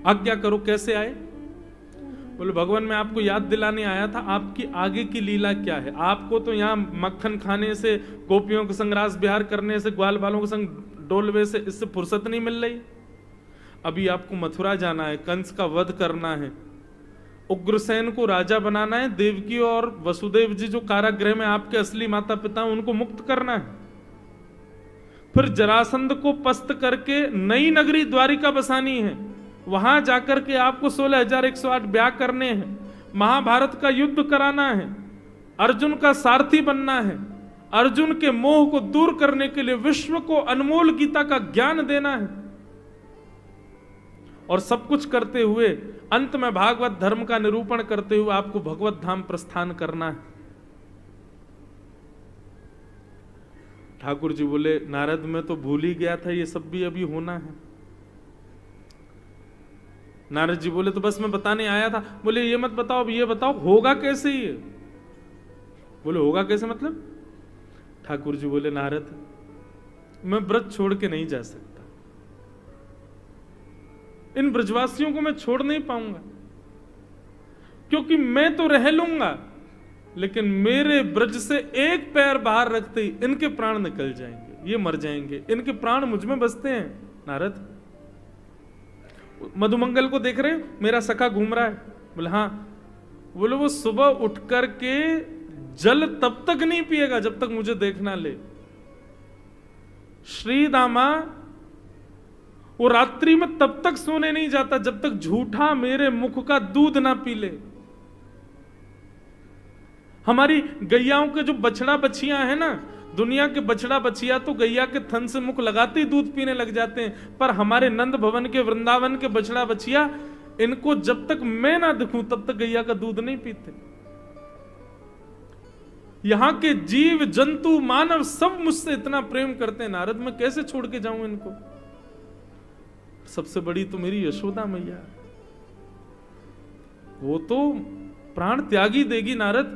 आज्ञा करो, कैसे आए? बोले भगवान मैं आपको याद दिलाने आया था आपकी आगे की लीला क्या है। आपको तो यहाँ मक्खन खाने से, गोपियों के संग रास विहार करने से, ग्वाल बालों के संग डोलवे से, इससे फुर्सत नहीं मिल रही। अभी आपको मथुरा जाना है, कंस का वध करना है, उग्रसेन को राजा बनाना है, देवकी और वसुदेव जी जो कारागृह में आपके असली माता पिता उनको मुक्त करना है, फिर जरासंध को पस्त करके नई नगरी द्वारिका बसानी है, वहां जाकर के आपको 16,108 ब्याह करने हैं, महाभारत का युद्ध कराना है, अर्जुन का सारथी बनना है, अर्जुन के मोह को दूर करने के लिए विश्व को अनमोल गीता का ज्ञान देना है, और सब कुछ करते हुए अंत में भागवत धर्म का निरूपण करते हुए आपको भगवत धाम प्रस्थान करना है। ठाकुर जी बोले नारद मैं तो भूल ही गया था ये सब भी अभी होना है। नारद जी बोले तो बस मैं बताने आया था। बोले ये मत बताओ, अब ये बताओ होगा कैसे ये? बोले होगा कैसे मतलब? ठाकुर जी बोले नारद मैं व्रत छोड़ के नहीं जा सकता, इन ब्रजवासियों को मैं छोड़ नहीं पाऊंगा, क्योंकि मैं तो रह लूंगा लेकिन मेरे ब्रज से एक पैर बाहर रखते ही इनके प्राण निकल जाएंगे, ये मर जाएंगे, इनके प्राण मुझ में बसते हैं। नारद मधुमंगल को देख रहे, मेरा सखा घूम रहा है। बोले हाँ। बोले वो सुबह उठ करके जल तब तक नहीं पिएगा जब तक मुझे देख ना ले। श्री दामा वो रात्रि में तब तक सोने नहीं जाता जब तक झूठा मेरे मुख का दूध ना पी ले। हमारी गैयाओं के जो बछड़ा बछियां हैं ना, दुनिया के बछड़ा बछिया तो गैया के थन से मुख लगाते ही दूध पीने लग जाते हैं, पर हमारे नंद भवन के वृंदावन के बछड़ा बछिया इनको जब तक मैं ना दिखूं तब तक गैया का दूध नहीं पीते। यहां के जीव जंतु मानव सब मुझसे इतना प्रेम करते हैं नारद, मैं कैसे छोड़ के जाऊं इनको? सबसे बड़ी तो मेरी यशोदा मैया, वो तो प्राण त्यागी देगी नारद।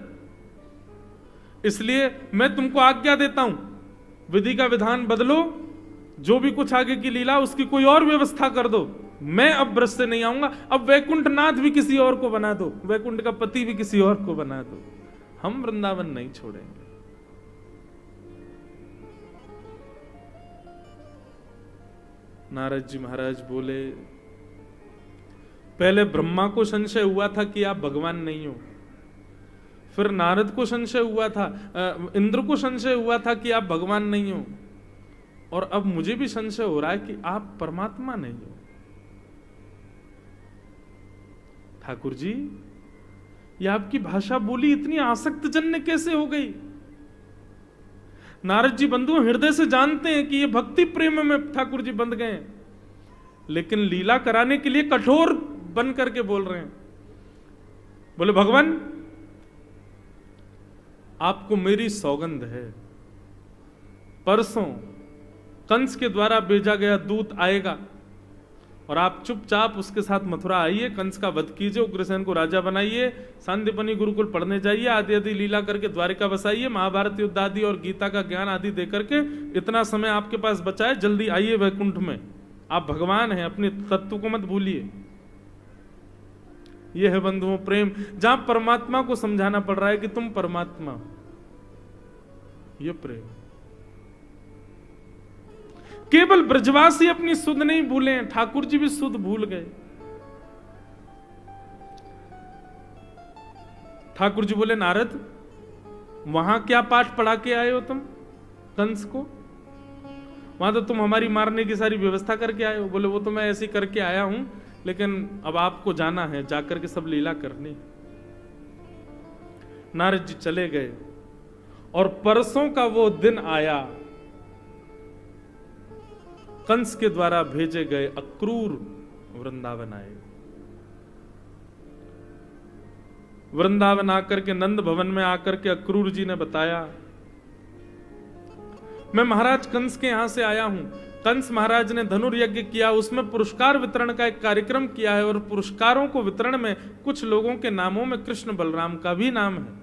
इसलिए मैं तुमको आज्ञा देता हूं, विधि का विधान बदलो, जो भी कुछ आगे की लीला उसकी कोई और व्यवस्था कर दो। मैं अब ब्रज से नहीं आऊंगा। अब वैकुंठ नाथ भी किसी और को बना दो, वैकुंठ का पति भी किसी और को बना दो, हम वृंदावन नहीं छोड़ेंगे। नारद जी महाराज बोले, पहले ब्रह्मा को संशय हुआ था कि आप भगवान नहीं हो, फिर नारद को संशय हुआ था, इंद्र को संशय हुआ था कि आप भगवान नहीं हो, और अब मुझे भी संशय हो रहा है कि आप परमात्मा नहीं हो। ठाकुर जी, ये आपकी भाषा बोली इतनी आसक्तजन्य कैसे हो गई? नारद जी बंधु हृदय से जानते हैं कि ये भक्ति प्रेम में ठाकुर जी बंध गए, लेकिन लीला कराने के लिए कठोर बन करके बोल रहे हैं। बोले, भगवान आपको मेरी सौगंध है, परसों कंस के द्वारा भेजा गया दूत आएगा और आप चुपचाप उसके साथ मथुरा आइए, कंस का वध कीजिए, उग्रसेन को राजा बनाइए, सांदीपनि गुरुकुल पढ़ने जाइए, आदि आदि लीला करके द्वारिका बसाइए, महाभारत युद्ध आदि और गीता का ज्ञान आदि देकर के इतना समय आपके पास बचा है, जल्दी आइए वैकुंठ में। आप भगवान हैं, अपने तत्व को मत भूलिए। यह है बंधुओं प्रेम, जहां परमात्मा को समझाना पड़ रहा है कि तुम परमात्मा, यह प्रेम। केवल ब्रजवासी अपनी सुध नहीं भूले, ठाकुर जी भी सुध भूल गए। ठाकुर जी बोले, नारद वहां क्या पाठ पढ़ा के आए हो तुम कंस को? वहां तो तुम हमारी मारने की सारी व्यवस्था करके आए हो। बोले, वो तो मैं ऐसे करके आया हूं, लेकिन अब आपको जाना है, जाकर के सब लीला करनी। नारद जी चले गए और परसों का वो दिन आया, कंस के द्वारा भेजे गए अक्रूर वृंदावन आए। वृंदावन आकर के नंद भवन में आकर के अक्रूर जी ने बताया, मैं महाराज कंस के यहां से आया हूं। कंस महाराज ने धनुर्यज्ञ किया, उसमें पुरस्कार वितरण का एक कार्यक्रम किया है, और पुरस्कारों को वितरण में कुछ लोगों के नामों में कृष्ण बलराम का भी नाम है।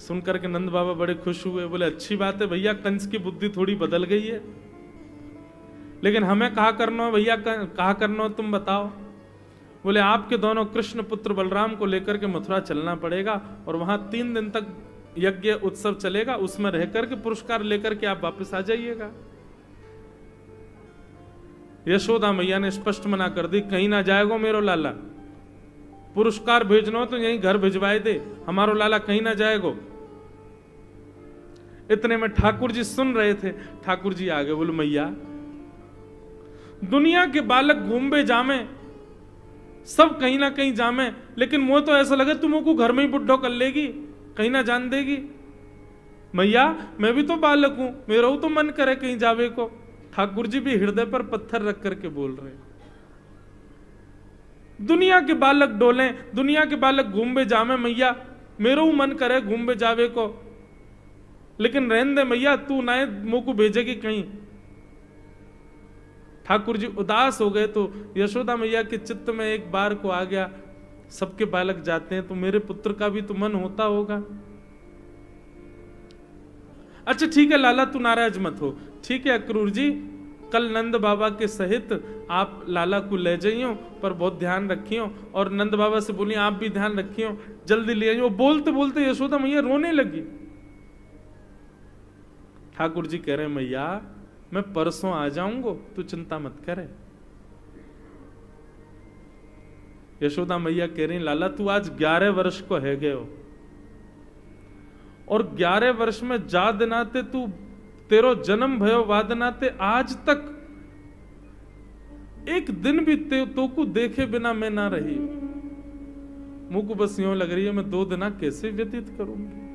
सुनकर के नंद बाबा बड़े खुश हुए। बोले, अच्छी बात है भैया, कंस की बुद्धि थोड़ी बदल गई है, लेकिन हमें कहा करना है भैया, कहा करना है तुम बताओ। बोले, आपके दोनों कृष्ण पुत्र बलराम को लेकर के मथुरा चलना पड़ेगा, और वहां 3 दिन तक यज्ञ उत्सव चलेगा, उसमें रहकर के पुरस्कार लेकर के आप वापस आ जाइएगा। यशोदा मैया ने स्पष्ट मना कर दी, कहीं ना जाएगो मेरो लाला, पुरस्कार भेजना हो तो यहीं घर भिजवाए दे, हमारो लाला कहीं ना जाएगो। इतने में ठाकुर जी सुन रहे थे, ठाकुर जी आगे। बोले, मैया दुनिया के बालक घूमे जामे, सब कहीं ना कहीं जामे, लेकिन मुझे तो ऐसा लगे तुमको घर में ही बुढ़ो कर लेगी, कहीं ना जान देगी। मैया मैं भी तो बालक हूं, मेरा तो मन करे कहीं जावे को। ठाकुर जी भी हृदय पर पत्थर रख करके बोल रहे, दुनिया के बालक डोले, दुनिया के बालक घूमे जामे, मैया मेरो मन करे घूमे जावे को, लेकिन रहने दे मैया, तू ना मुंह को भेजेगी कहीं। ठाकुर जी उदास हो गए, तो यशोदा मैया के चित्त में एक बार को आ गया, सबके बालक जाते हैं तो मेरे पुत्र का भी तो मन होता होगा। अच्छा ठीक है लाला, तू नाराज मत हो, ठीक है अक्रूर जी, कल नंद बाबा के सहित आप लाला को ले जाइयो, पर बहुत ध्यान रखियो, और नंद बाबा से बोलिए आप भी ध्यान रखियो, जल्दी ले आइयो। बोलते बोलते यशोदा मैया रोने लगी। ठाकुर जी कह रहे, मैया मैं परसों आ जाऊंगा, तू चिंता मत करे। यशोदा मैया कह रही, लाला तू आज 11 वर्ष को है गए हो, और 11 वर्ष में जा दिनाते तू तेरो जन्म भयो वादनाते आज तक एक दिन भी तो को देखे बिना मैं ना रही। मुंह को बस यूं लग रही है, मैं 2 दिन कैसे व्यतीत करूंगी।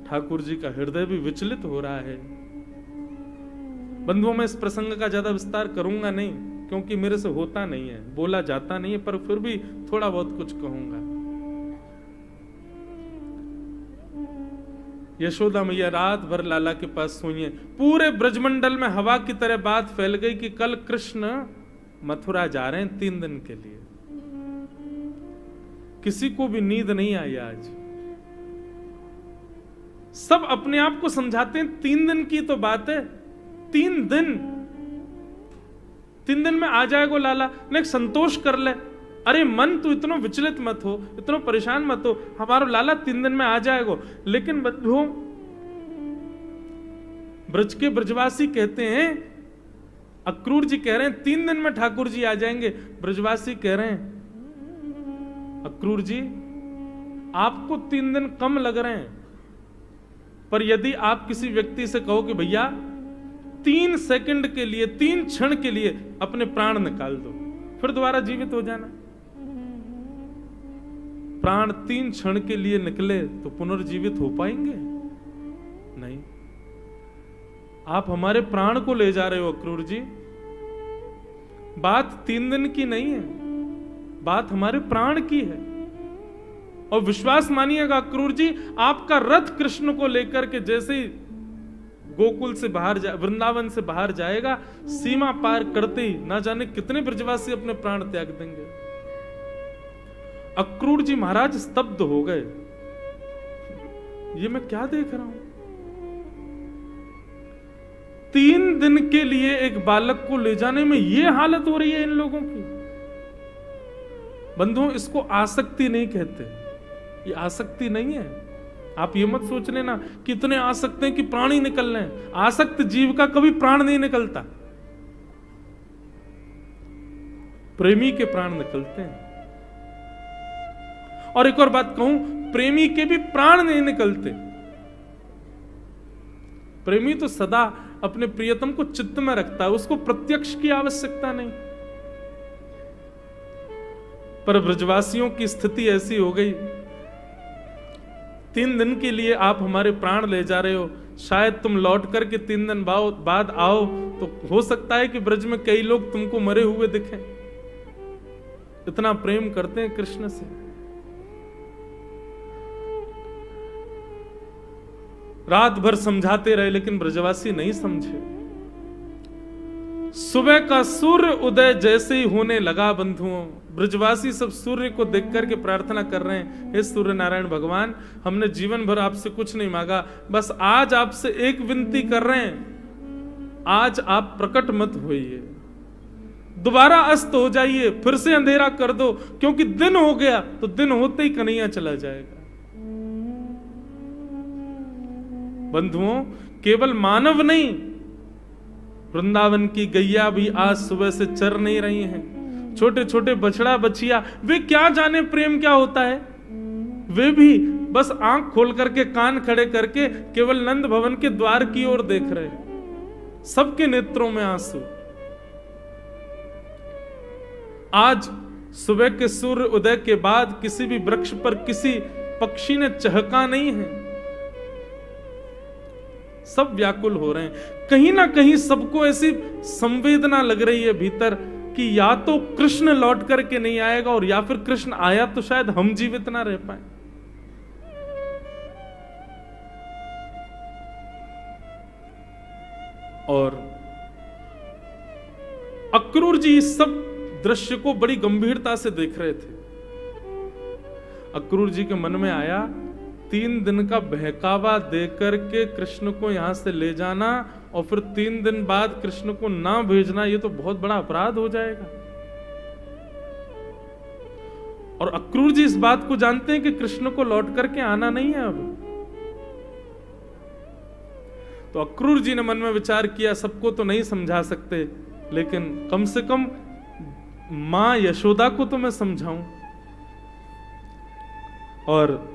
ठाकुर जी का हृदय भी विचलित हो रहा है। बंधुओं में इस प्रसंग का ज्यादा विस्तार करूंगा नहीं, क्योंकि मेरे से होता नहीं है, बोला जाता नहीं है, पर फिर भी थोड़ा बहुत कुछ कहूंगा। यशोदा मैया रात भर लाला के पास सोई हैं। पूरे ब्रजमंडल में हवा की तरह बात फैल गई कि कल कृष्ण मथुरा जा रहे हैं 3 दिन के लिए। किसी को भी नींद नहीं आई आज। सब अपने आप को समझाते हैं 3 दिन की तो बात है, 3 दिन में आ जाएगा लाला, ने संतोष कर ले। अरे मन तू इतना विचलित मत हो, इतना परेशान मत हो, हमारा लाला 3 दिन में आ जाएगा। लेकिन बंधुओं, ब्रज के ब्रजवासी कहते हैं, अक्रूर जी कह रहे हैं 3 दिन में ठाकुर जी आ जाएंगे। ब्रजवासी कह रहे हैं अक्रूर जी आपको 3 दिन कम लग रहे हैं, पर यदि आप किसी व्यक्ति से कहो कि भैया 3 सेकंड के लिए, 3 क्षण के लिए अपने प्राण निकाल दो, फिर दोबारा जीवित हो जाना। प्राण 3 क्षण के लिए निकले तो पुनर्जीवित हो पाएंगे? नहीं। आप हमारे प्राण को ले जा रहे हो अक्रूर जी। बात 3 दिन की नहीं है, बात हमारे प्राण की है। और विश्वास मानिएगा अक्रूर जी, आपका रथ कृष्ण को लेकर के जैसे ही गोकुल से बाहर वृंदावन से बाहर जाएगा, सीमा पार करते ही ना जाने कितने ब्रजवासी अपने प्राण त्याग देंगे। अक्रूर जी महाराज स्तब्ध हो गए। ये मैं क्या देख रहा हूं? 3 दिन के लिए एक बालक को ले जाने में ये हालत हो रही है इन लोगों की। बंधुओं, इसको आसक्ति नहीं कहते। ये आसक्ति नहीं है। आप ये मत सोच लेना कि इतने आसक्त हैं कि प्राण ही निकल रहे हैं। आसक्त जीव का कभी प्राण नहीं निकलता, प्रेमी के प्राण निकलते हैं। और एक और बात कहूं, प्रेमी के भी प्राण नहीं निकलते। प्रेमी तो सदा अपने प्रियतम को चित्त में रखता है, उसको प्रत्यक्ष की आवश्यकता नहीं। पर ब्रजवासियों की स्थिति ऐसी हो गई, 3 दिन के लिए आप हमारे प्राण ले जा रहे हो, शायद तुम लौट करके 3 दिन बाद आओ तो हो सकता है कि ब्रज में कई लोग तुमको मरे हुए दिखें। इतना प्रेम करते हैं कृष्ण से। रात भर समझाते रहे लेकिन ब्रजवासी नहीं समझे। सुबह का सूर्य उदय जैसे ही होने लगा बंधुओं, ब्रजवासी सब सूर्य को देख करके प्रार्थना कर रहे हैं, हे सूर्य नारायण भगवान, हमने जीवन भर आपसे कुछ नहीं मांगा, बस आज आपसे एक विनती कर रहे हैं, आज आप प्रकट मत होइए, दोबारा अस्त हो जाइए, फिर से अंधेरा कर दो, क्योंकि दिन हो गया तो दिन होते ही कन्हैया चला जाएगा। बंधुओं, केवल मानव नहीं, वृंदावन की गैया भी आज सुबह से चर नहीं रही हैं। छोटे छोटे बछड़ा बछिया, वे क्या जाने प्रेम क्या होता है, वे भी बस आंख खोल करके कान खड़े करके केवल नंद भवन के द्वार की ओर देख रहे हैं। सबके नेत्रों में आंसू। आज सुबह के सूर्य उदय के बाद किसी भी वृक्ष पर किसी पक्षी ने चहका नहीं है। सब व्याकुल हो रहे हैं। कहीं ना कहीं सबको ऐसी संवेदना लग रही है भीतर कि या तो कृष्ण लौट करके नहीं आएगा, और या फिर कृष्ण आया तो शायद हम जीवित ना रह पाए। और अक्रूर जी इस सब दृश्य को बड़ी गंभीरता से देख रहे थे। अक्रूर जी के मन में आया, 3 दिन का बहकावा देकर के कृष्ण को यहां से ले जाना और फिर 3 दिन बाद कृष्ण को ना भेजना, ये तो बहुत बड़ा अपराध हो जाएगा। और अक्रूर जी इस बात को जानते हैं कि कृष्ण को लौट करके आना नहीं है अब। तो अक्रूर जी ने मन में विचार किया, सबको तो नहीं समझा सकते, लेकिन कम से कम मां यशोदा को तो मैं समझाऊं। और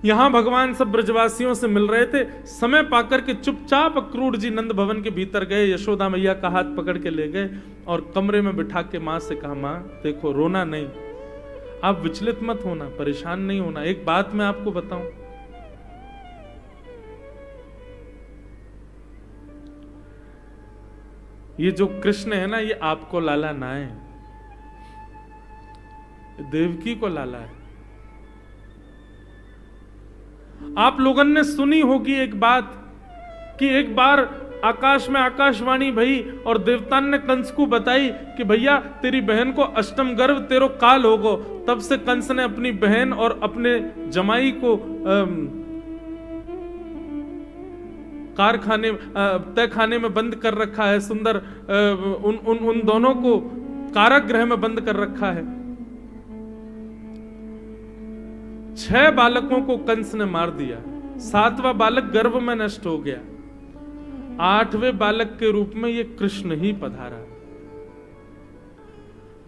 यहां भगवान सब ब्रजवासियों से मिल रहे थे। समय पाकर के चुपचाप अक्रूर जी नंद भवन के भीतर गए, यशोदा मैया का हाथ पकड़ के ले गए और कमरे में बिठा के मां से कहा, मां देखो, रोना नहीं, आप विचलित मत होना, परेशान नहीं होना। एक बात मैं आपको बताऊं, ये जो कृष्ण है ना, ये आपको लाला ना है, देवकी को लाला है। आप लोगों ने सुनी होगी एक बात कि एक बार आकाश में आकाशवाणी भई और देवतान ने कंस को बताई कि भैया तेरी बहन को अष्टम गर्भ तेरो काल होगो। तब से कंस ने अपनी बहन और अपने जमाई को कारखाने तहखाने में बंद कर रखा है। सुंदर उन दोनों को कारागृह में बंद कर रखा है। 6 बालकों को कंस ने मार दिया। 7वां बालक गर्भ में नष्ट हो गया। 8वें बालक के रूप में ये कृष्ण ही पधारा।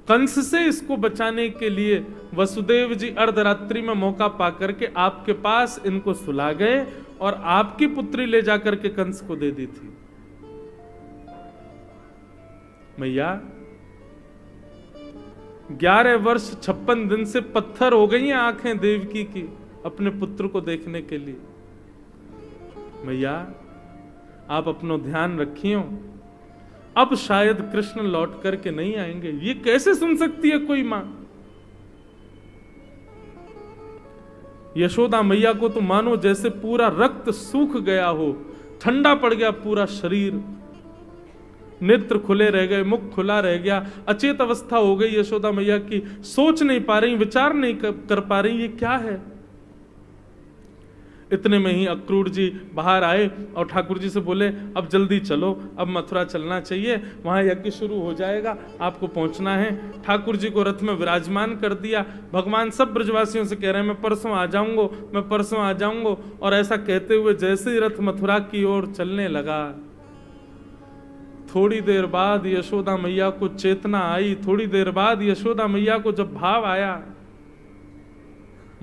कंस से इसको बचाने के लिए वसुदेव जी अर्धरात्रि में मौका पाकर के आपके पास इनको सुला गए और आपकी पुत्री ले जाकर के कंस को दे दी थी। मैया 11 वर्ष 56 दिन से पत्थर हो गई हैं आंखें देवकी की अपने पुत्र को देखने के लिए। मैया आप अपना ध्यान रखियो, अब शायद कृष्ण लौट करके नहीं आएंगे। ये कैसे सुन सकती है कोई मां? यशोदा मैया को तो मानो जैसे पूरा रक्त सूख गया हो, ठंडा पड़ गया पूरा शरीर, नेत्र खुले रह गए, मुख खुला रह गया, अचेत अवस्था हो गई यशोदा मैया की। सोच नहीं पा रही, विचार नहीं कर पा रही ये क्या है। इतने में ही अक्रूर जी बाहर आए और ठाकुर जी से बोले अब जल्दी चलो, अब मथुरा चलना चाहिए, वहां यज्ञ शुरू हो जाएगा, आपको पहुंचना है। ठाकुर जी को रथ में विराजमान कर दिया। भगवान सब ब्रजवासियों से कह रहे हैं मैं परसों आ जाऊंगा, मैं परसों आ जाऊंगा। और ऐसा कहते हुए जैसे ही रथ मथुरा की ओर चलने लगा, थोड़ी देर बाद यशोदा मैया को चेतना आई। थोड़ी देर बाद यशोदा मैया को जब भाव आया,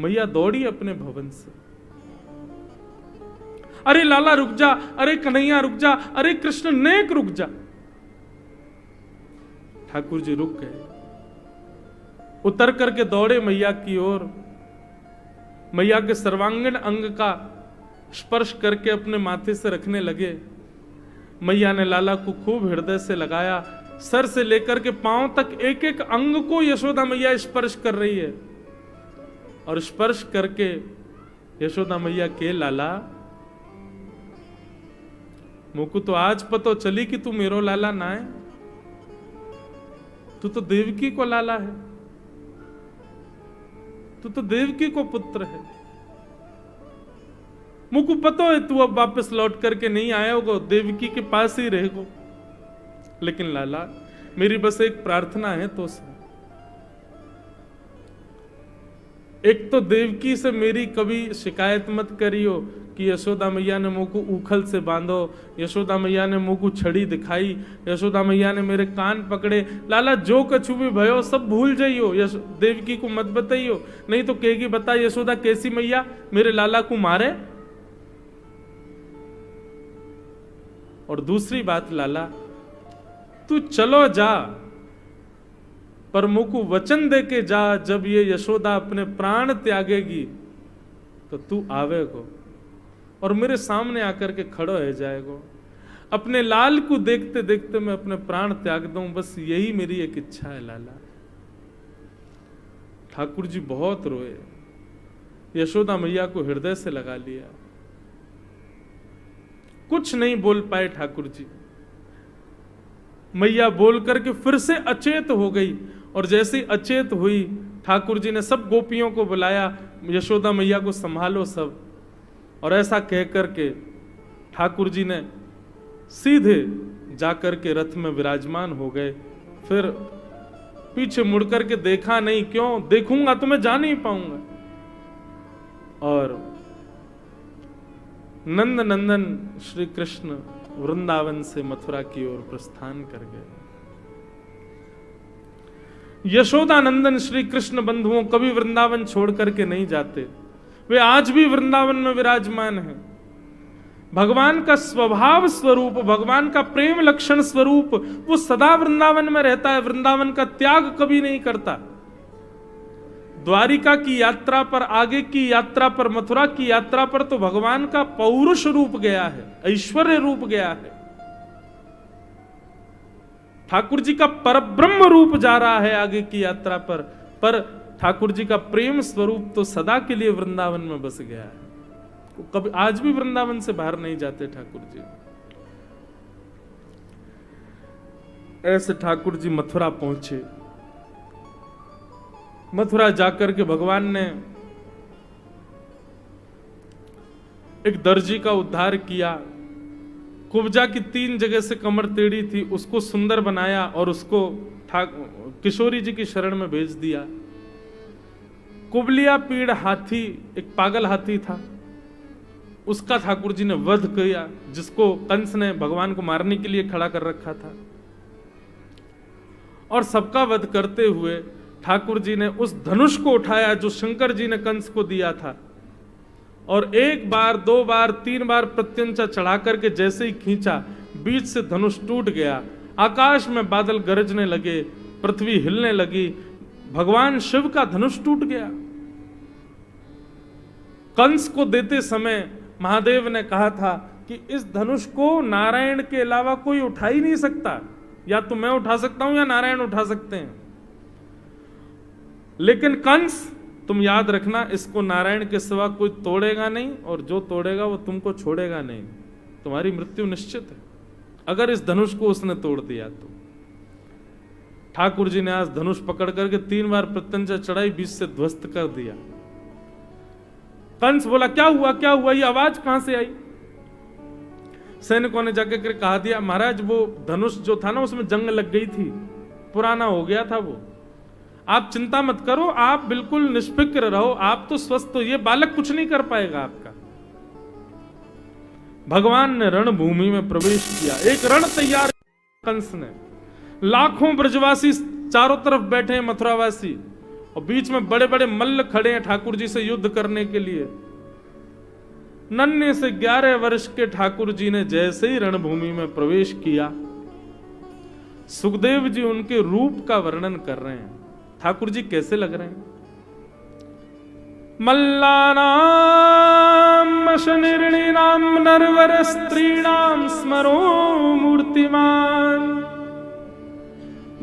मैया दौड़ी अपने भवन से। अरे लाला रुक जा, अरे कन्हैया रुक जा, अरे कृष्ण नेक रुक जा। ठाकुर जी रुक गए, उतर करके दौड़े मैया की ओर। मैया के सर्वांगीण अंग का स्पर्श करके अपने माथे से रखने लगे। मैया ने लाला को खूब हृदय से लगाया। सर से लेकर के पांव तक एक एक अंग को यशोदा मैया स्पर्श कर रही है। और स्पर्श करके यशोदा मैया के लाला मोकू तो आज पतो चली कि तू मेरो लाला ना है, तू तो देवकी को लाला है, तू तो देवकी को पुत्र है। मुझको पता है तू अब वापस लौट करके नहीं आएगा, देवकी के पास ही रहेगो। लेकिन लाला मेरी बस एक प्रार्थना है तो से, एक तो देवकी से मेरी कभी शिकायत मत करियो कि यशोदा मैया ने मुझको उखल से बांधो, यशोदा मैया ने मुझको छड़ी दिखाई, यशोदा मैया ने मेरे कान पकड़े। लाला जो कछु भी भयो सब भूल जाइयो, देवकी को मत बताइयो, नहीं तो कहेगी बता यशोदा कैसी मैया मेरे लाला को मारे। और दूसरी बात लाला तू चलो जा, पर मुझको वचन दे के जा जब ये यशोदा अपने प्राण त्यागेगी तो तू आवेगो और मेरे सामने आकर के खड़ो हो जाएगो। अपने लाल को देखते देखते मैं अपने प्राण त्याग दूं, बस यही मेरी एक इच्छा है लाला। ठाकुर जी बहुत रोए, यशोदा मैया को हृदय से लगा लिया, कुछ नहीं बोल पाए ठाकुर जी। मैया बोल करके फिर से अचेत हो गई और जैसे अचेत हुई ठाकुर जी ने सब गोपियों को बुलाया, यशोदा मैया को संभालो सब। और ऐसा कह करके ठाकुर जी ने सीधे जाकर के रथ में विराजमान हो गए। फिर पीछे मुड़कर के देखा नहीं, क्यों देखूंगा तो मैं जा नहीं पाऊंगा। और नंद नंदन श्री कृष्ण वृंदावन से मथुरा की ओर प्रस्थान कर गए। यशोदा नंदन श्री कृष्ण बंधुओं कभी वृंदावन छोड़ करके नहीं जाते, वे आज भी वृंदावन में विराजमान हैं। भगवान का स्वभाव स्वरूप, भगवान का प्रेम लक्षण स्वरूप वो सदा वृंदावन में रहता है, वृंदावन का त्याग कभी नहीं करता। द्वारिका की यात्रा पर, आगे की यात्रा पर, मथुरा की यात्रा पर तो भगवान का पौरुष रूप गया है, ऐश्वर्य रूप गया है, ठाकुर जी का परब्रह्म रूप जा रहा है आगे की यात्रा पर ठाकुर जी का प्रेम स्वरूप तो सदा के लिए वृंदावन में बस गया है। कभी आज भी वृंदावन से बाहर नहीं जाते ठाकुर जी। ऐसे ठाकुर जी मथुरा पहुंचे। मथुरा जाकर के भगवान ने एक दर्जी का उद्धार किया। कुब्जा की 3 जगह से कमर टेढ़ी थी, उसको सुंदर बनाया और उसको किशोरी जी की शरण में भेज दिया। कुबलिया पीड़ हाथी, एक पागल हाथी था, उसका ठाकुर जी ने वध किया, जिसको कंस ने भगवान को मारने के लिए खड़ा कर रखा था। और सबका वध करते हुए ठाकुर जी ने उस धनुष को उठाया जो शंकर जी ने कंस को दिया था, और 1 बार 2 बार 3 बार प्रत्यंचा चढ़ा करके जैसे ही खींचा, बीच से धनुष टूट गया। आकाश में बादल गरजने लगे, पृथ्वी हिलने लगी, भगवान शिव का धनुष टूट गया। कंस को देते समय महादेव ने कहा था कि इस धनुष को नारायण के अलावा कोई उठा ही नहीं सकता, या तो मैं उठा सकता हूं या नारायण उठा सकते हैं। लेकिन कंस, तुम याद रखना, इसको नारायण के सिवा कोई तोड़ेगा नहीं, और जो तोड़ेगा वो तुमको छोड़ेगा नहीं, तुम्हारी मृत्यु निश्चित है अगर इस धनुष को उसने तोड़ दिया तो। ठाकुर जी ने आज धनुष पकड़ करके 3 बार प्रत्यंचा चढ़ाई, बीच से ध्वस्त कर दिया। कंस बोला क्या हुआ क्या हुआ, ये आवाज कहां से आई? सैनिकों ने जाकर कहा दिया, महाराज वो धनुष जो था ना उसमें जंग लग गई थी, पुराना हो गया था वो, आप चिंता मत करो, आप बिल्कुल निष्फिक्र रहो, आप तो स्वस्थ हो, ये बालक कुछ नहीं कर पाएगा आपका। भगवान ने रणभूमि में प्रवेश किया, एक रण तैयार कंस ने, लाखों ब्रजवासी चारों तरफ बैठे हैं मथुरावासी, और बीच में बड़े बड़े मल्ल खड़े हैं ठाकुर जी से युद्ध करने के लिए। नन्हे से 11 वर्ष के ठाकुर जी ने जैसे ही रणभूमि में प्रवेश किया, सुखदेव जी उनके रूप का वर्णन कर रहे हैं। ठाकुर जी कैसे लग रहे हैं? मल्लानाम शनिर्णीनाम नरवर स्त्रीणाम स्मरो मूर्तिमान,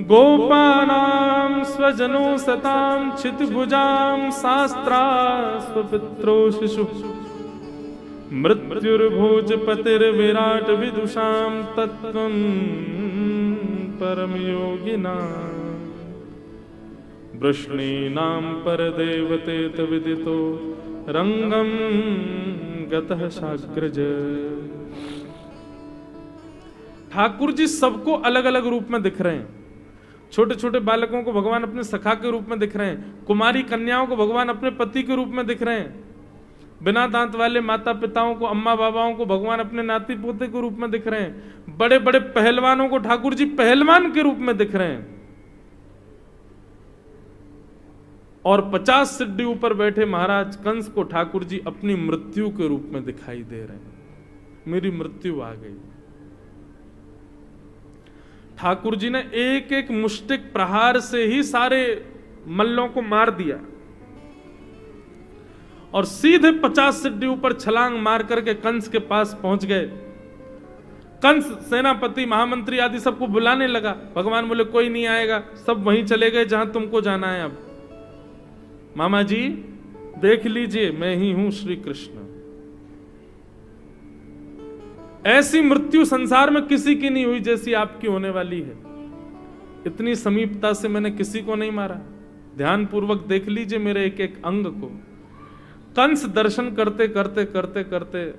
गोपानाम स्वजनो सताम छितभुजाम शास्त्रा स्वपित्रो शिशु, मृत्युर्भोजपतिर्विराट विदुषाम तत्त्वं परम योगिनाम, वृष्णीनां परदेवतेत विदितो रंगम गतः शाग्रज। ठाकुर जी सबको अलग अलग रूप में दिख रहे हैं। छोटे छोटे बालकों को भगवान अपने सखा के रूप में दिख रहे हैं, कुमारी कन्याओं को भगवान अपने पति के रूप में दिख रहे हैं, बिना दांत वाले माता पिताओं को, अम्मा बाबाओं को भगवान अपने नाती पोते के रूप में दिख रहे हैं, बड़े बड़े पहलवानों को ठाकुर जी पहलवान के रूप में दिख रहे हैं, और 50 सिद्धि ऊपर बैठे महाराज कंस को ठाकुर जी अपनी मृत्यु के रूप में दिखाई दे रहे हैं। मेरी मृत्यु आ गई। ठाकुर जी ने एक एक मुष्टिक प्रहार से ही सारे मल्लों को मार दिया, और सीधे 50 सिद्धि ऊपर छलांग मार करके कंस के पास पहुंच गए। कंस सेनापति महामंत्री आदि सबको बुलाने लगा। भगवान बोले कोई नहीं आएगा, सब वहीं चले गए जहां तुमको जाना है। अब मामा जी देख लीजिए, मैं ही हूं श्री कृष्ण। ऐसी मृत्यु संसार में किसी की नहीं हुई जैसी आपकी होने वाली है। इतनी समीपता से मैंने किसी को नहीं मारा। ध्यान पूर्वक देख लीजिए मेरे एक एक अंग को। कंस दर्शन करते करते करते करते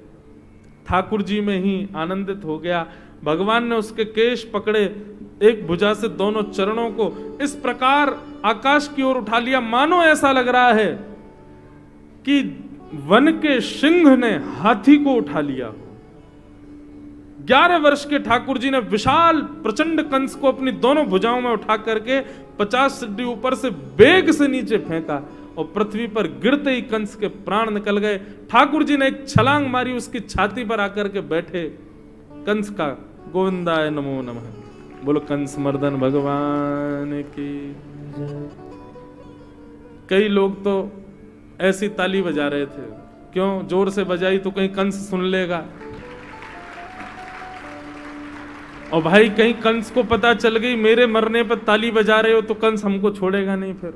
ठाकुर जी में ही आनंदित हो गया। भगवान ने उसके केश पकड़े, एक भुजा से दोनों चरणों को इस प्रकार आकाश की ओर उठा लिया, मानो ऐसा लग रहा है कि वन के सिंह ने हाथी को उठा लिया। 11 वर्ष के ठाकुर जी ने विशाल प्रचंड कंस को अपनी दोनों भुजाओं में उठा करके 50 सिद्धि ऊपर से वेग से नीचे फेंका, और पृथ्वी पर गिरते ही कंस के प्राण निकल गए। ठाकुर जी ने एक छलांग मारी, उसकी छाती पर आकर के बैठे। कंस का गोविंदाय नमो नमः। बोलो कंस मर्दन भगवान की। कई लोग तो ऐसी ताली बजा रहे थे, क्यों? जोर से बजाई तो कहीं कंस सुन लेगा, और भाई कहीं कंस को पता चल गई मेरे मरने पर ताली बजा रहे हो तो कंस हमको छोड़ेगा नहीं फिर।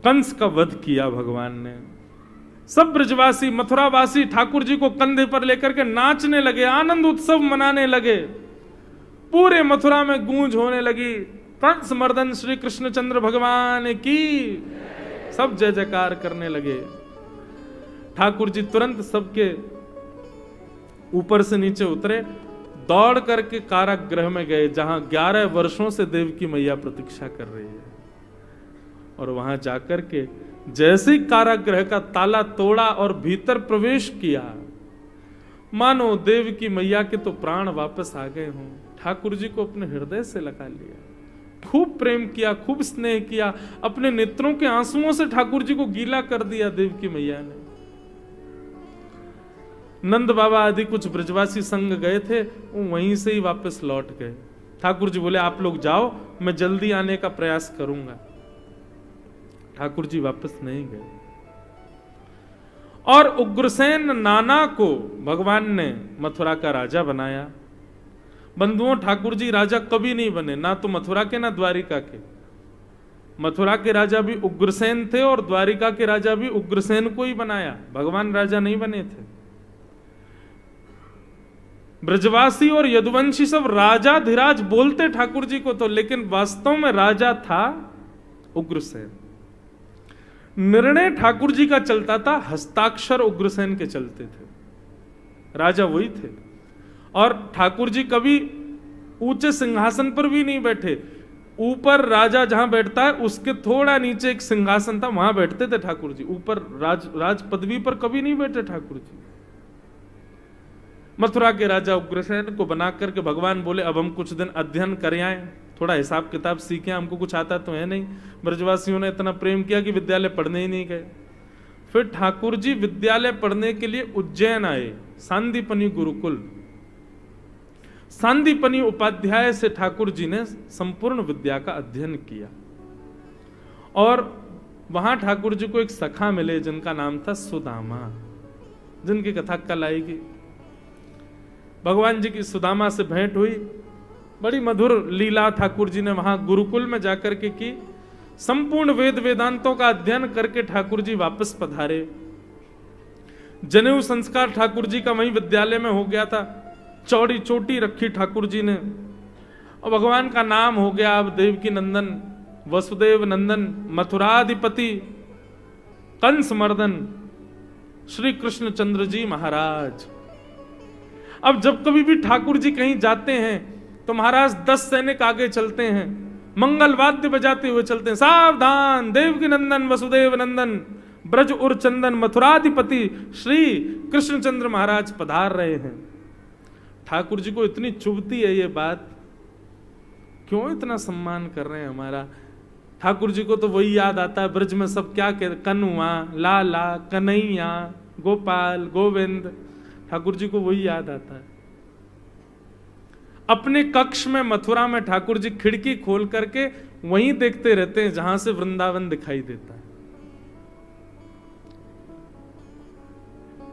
कंस का वध किया भगवान ने। सब ब्रजवासी मथुरावासी ठाकुर जी को कंधे पर लेकर के नाचने लगे, आनंद उत्सव मनाने लगे। पूरे मथुरा में गूंज होने लगी, कंस मर्दन श्री कृष्णचंद्र भगवान की, सब जय जयकार करने लगे। ठाकुर जी तुरंत सबके ऊपर से नीचे उतरे, दौड़ करके कारागृह में गए, जहां 11 वर्षों से देवकी मैया प्रतीक्षा कर रही है। और वहां जाकर के जैसे ही कारागृह का ताला तोड़ा और भीतर प्रवेश किया, मानो देवकी मैया के तो प्राण वापस आ गए हों। ठाकुर जी को अपने हृदय से लगा लिया, खूब प्रेम किया, खूब स्नेह किया, अपने नेत्रों के आंसुओं से ठाकुर जी को गीला कर दिया देवकी मैया ने। नंद बाबा आदि कुछ ब्रजवासी संग गए थे, वो वहीं से ही वापस लौट गए। ठाकुर जी बोले आप लोग जाओ, मैं जल्दी आने का प्रयास करूंगा। ठाकुर जी वापस नहीं गए। और उग्रसेन नाना को भगवान ने मथुरा का राजा बनाया। बंधुओं, ठाकुर जी राजा कभी नहीं बने, ना तो मथुरा के ना द्वारिका के। मथुरा के राजा भी उग्रसेन थे और द्वारिका के राजा भी उग्रसेन को ही बनाया, भगवान राजा नहीं बने थे। ब्रजवासी और यदुवंशी सब राजा धीराज बोलते ठाकुर जी को तो, लेकिन वास्तव में राजा था उग्रसेन। निर्णय ठाकुर जी का चलता था, हस्ताक्षर उग्रसेन के चलते थे, राजा वही थे। और ठाकुर जी कभी ऊंचे सिंहासन पर भी नहीं बैठे, ऊपर राजा जहां बैठता है उसके थोड़ा नीचे एक सिंहासन था, वहां बैठते थे ठाकुर जी। ऊपर राज पदवी पर कभी नहीं बैठे ठाकुर जी। मथुरा के राजा उग्रसेन को बना करके भगवान बोले अब हम कुछ दिन अध्ययन कर आए, थोड़ा हिसाब किताब सीखे, हमको कुछ आता तो है नहीं। ब्रजवासियों ने इतना प्रेम किया कि विद्यालय पढ़ने ही नहीं गए। फिर ठाकुर जी विद्यालय पढ़ने के लिए उज्जैन आए, सांदीपनी गुरुकुल। सांदीपनी उपाध्याय से ठाकुर जी ने संपूर्ण विद्या का अध्ययन किया। और वहां ठाकुर जी को एक सखा मिले जिनका नाम था सुदामा, जिनकी कथा कल आएगी। भगवान जी की सुदामा से भेंट हुई, बड़ी मधुर लीला ठाकुर जी ने वहां गुरुकुल में जाकर के की। संपूर्ण वेद वेदांतों का अध्ययन करके ठाकुर जी वापस पधारे। जनेऊ संस्कार ठाकुर जी का वहीं विद्यालय में हो गया था, चौड़ी चोटी रखी ठाकुर जी ने, और भगवान का नाम हो गया अब देवकी नंदन, वसुदेव नंदन, मथुराधिपति, कंस मर्दन श्री कृष्णचंद्र जी महाराज। अब जब कभी भी ठाकुर जी कहीं जाते हैं तो महाराज 10 सैनिक आगे चलते हैं, मंगल वाद्य बजाते हुए चलते हैं, सावधान देवकी नंदन वसुदेव नंदन ब्रज उर चंदन मथुराधिपति श्री कृष्णचंद्र महाराज पधार रहे हैं। ठाकुर जी को इतनी चुभती है ये बात, क्यों इतना सम्मान कर रहे हैं हमारा। ठाकुर जी को तो वही याद आता है, ब्रज में सब क्या कहते, कनुआ, लाला, कन्हैया, गोपाल, गोविंद, ठाकुर जी को वही याद आता है। अपने कक्ष में मथुरा में ठाकुर जी खिड़की खोल करके वहीं देखते रहते हैं जहां से वृंदावन दिखाई देता है।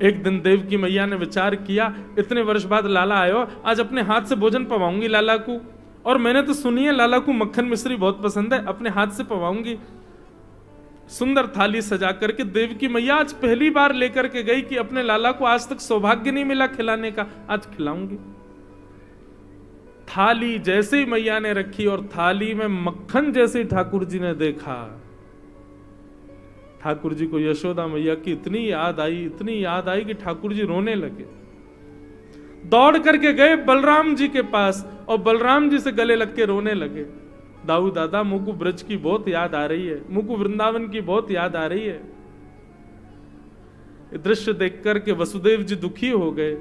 एक दिन देवकी मैया ने विचार किया, इतने वर्ष बाद लाला आयो, आज अपने हाथ से भोजन पवाऊंगी लाला को, और मैंने तो सुनी है लाला को मक्खन मिश्री बहुत पसंद है, अपने हाथ से पवाऊंगी। सुंदर थाली सजा करके देवकी मैया आज पहली बार लेकर के गई कि अपने लाला को आज तक सौभाग्य नहीं मिला खिलाने का, आज खिलाऊंगी। थाली जैसे ही मैया ने रखी और थाली में मक्खन जैसे ठाकुर जी ने देखा, ठाकुर जी को यशोदा मैया की इतनी याद आई, इतनी याद आई कि ठाकुर जी रोने लगे। दौड़ करके गए बलराम जी के पास और बलराम जी से गले लग के रोने लगे, दाऊ दादा मुझको ब्रज की बहुत याद आ रही है, मुझको वृंदावन की बहुत याद आ रही है। दृश्य देख करके वसुदेव जी दुखी हो गए।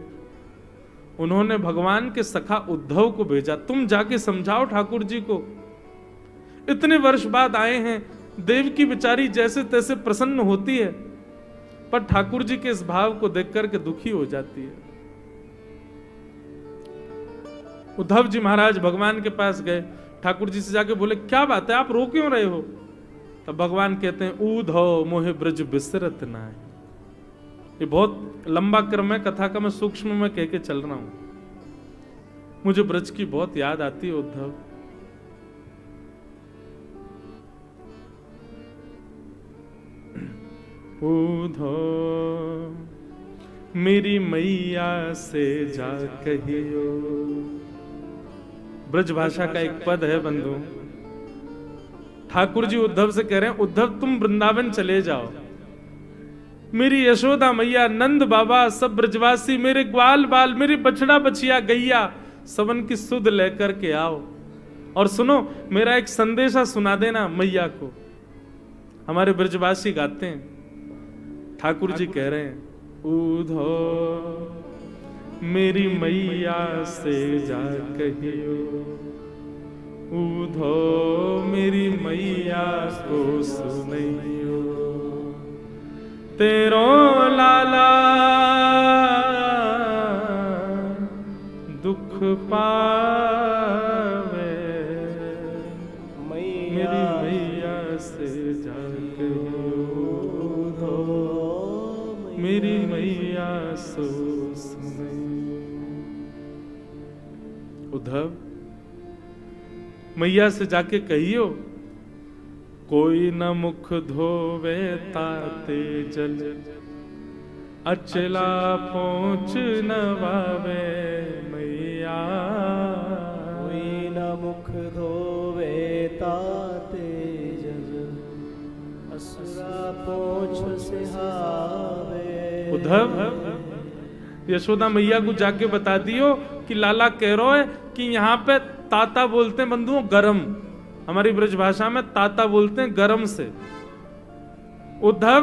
उन्होंने भगवान के सखा उद्धव को भेजा, तुम जाके समझाओ ठाकुर जी को, इतने वर्ष बाद आए हैं। देव की बेचारी जैसे तैसे प्रसन्न होती है, पर ठाकुर जी के इस भाव को देख करके दुखी हो जाती है। उद्धव जी महाराज भगवान के पास गए, ठाकुर जी से जाके बोले क्या बात है, आप रो क्यों रहे हो? तब भगवान कहते हैं ऊधव मोहे ब्रज बिसरत नाहि। ये बहुत लंबा क्रम है, कथा का मैं सूक्ष्म में कह के चल रहा हूं। मुझे ब्रज की बहुत याद आती है उद्धव। उद्धव मेरी मैया से जा कहियो। ब्रज भाषा का एक पद है बंधु। ठाकुर जी उद्धव से कह रहे हैं, उद्धव तुम वृंदावन चले जाओ, मेरी यशोदा मैया, नंद बाबा, सब ब्रजवासी, मेरे ग्वाल बाल, मेरी बछड़ा बछिया गैया, सबन की सुध लेकर के आओ। और सुनो, मेरा एक संदेशा सुना देना मैया को। हमारे ब्रजवासी गाते हैं, ठाकुर जी कह रहे हैं, उद्धव मेरी मैया से जा कहियो, उद्धव मेरी मैया को सुनियो, तेरो लाला दुख पावे, मेरी मैया से जा कहियो, मेरी मैया सो सुने। उद्धव मैया से जाके कहियो, कोई न मुख धोवे ताते जल, अचला पहुँच नवावे मैया, कोई न मुख धोवे ताते जल, असरा पहुँच सिहावे। उद्धव यशोदा मैया को जाके बता दियो कि लाला कह रहा है कि यहाँ पे ताता बोलते हैं बंधुओं गरम, हमारी ब्रज भाषा में ताता बोलते हैं गरम से। उद्धव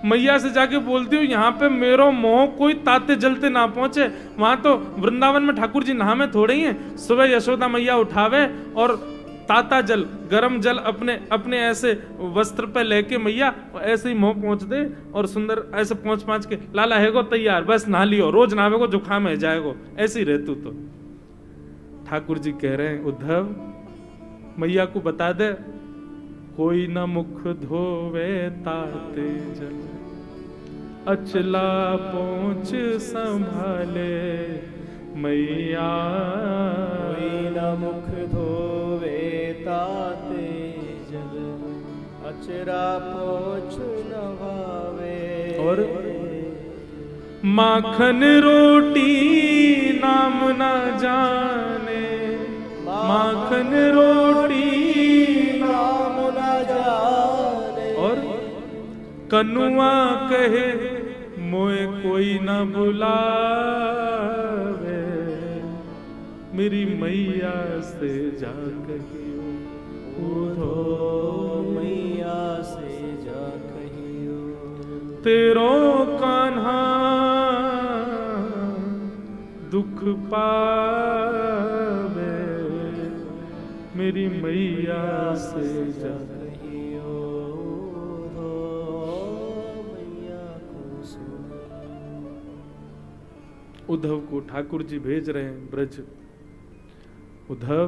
मैया से जाके बोलती हूँ यहाँ पे मेरो मोह कोई ताते जलते ना पहुंचे। वहां तो वृंदावन में ठाकुर जी नहा थोड़े ही हैं। सुबह यशोदा मैया उठावे और ताता जल, गरम जल अपने अपने ऐसे वस्त्र पे लेके मैया ऐसे ही मुंह पहुंच दे और सुंदर ऐसे पहुंच के लाला है गो तैयार, बस नहा लियो, रोज नहावे को जुकाम है जाएगो, ऐसे ही रहतू। तो ठाकुर जी कह रहे हैं, उद्धव मैया को बता दे, कोई न मुख धोवे ताते जल, अचला पहुंच संभाले मैया, कोई न मुख धोवे ताते जल, अचरा पहुंच नवावे। और माखन रोटी नाम न जाने, माखन रोटी नाम न जाने, और कनुआ कहे मोए कोई न बुलावे, मेरी मैया से जा कहियो, उद्धव मैया से जा कहियो, तेरो कान्हा दुख पावे, मेरी मैया से जा कहियो, मैया को सुनो। उद्धव को ठाकुर जी भेज रहे हैं ब्रज। उद्धव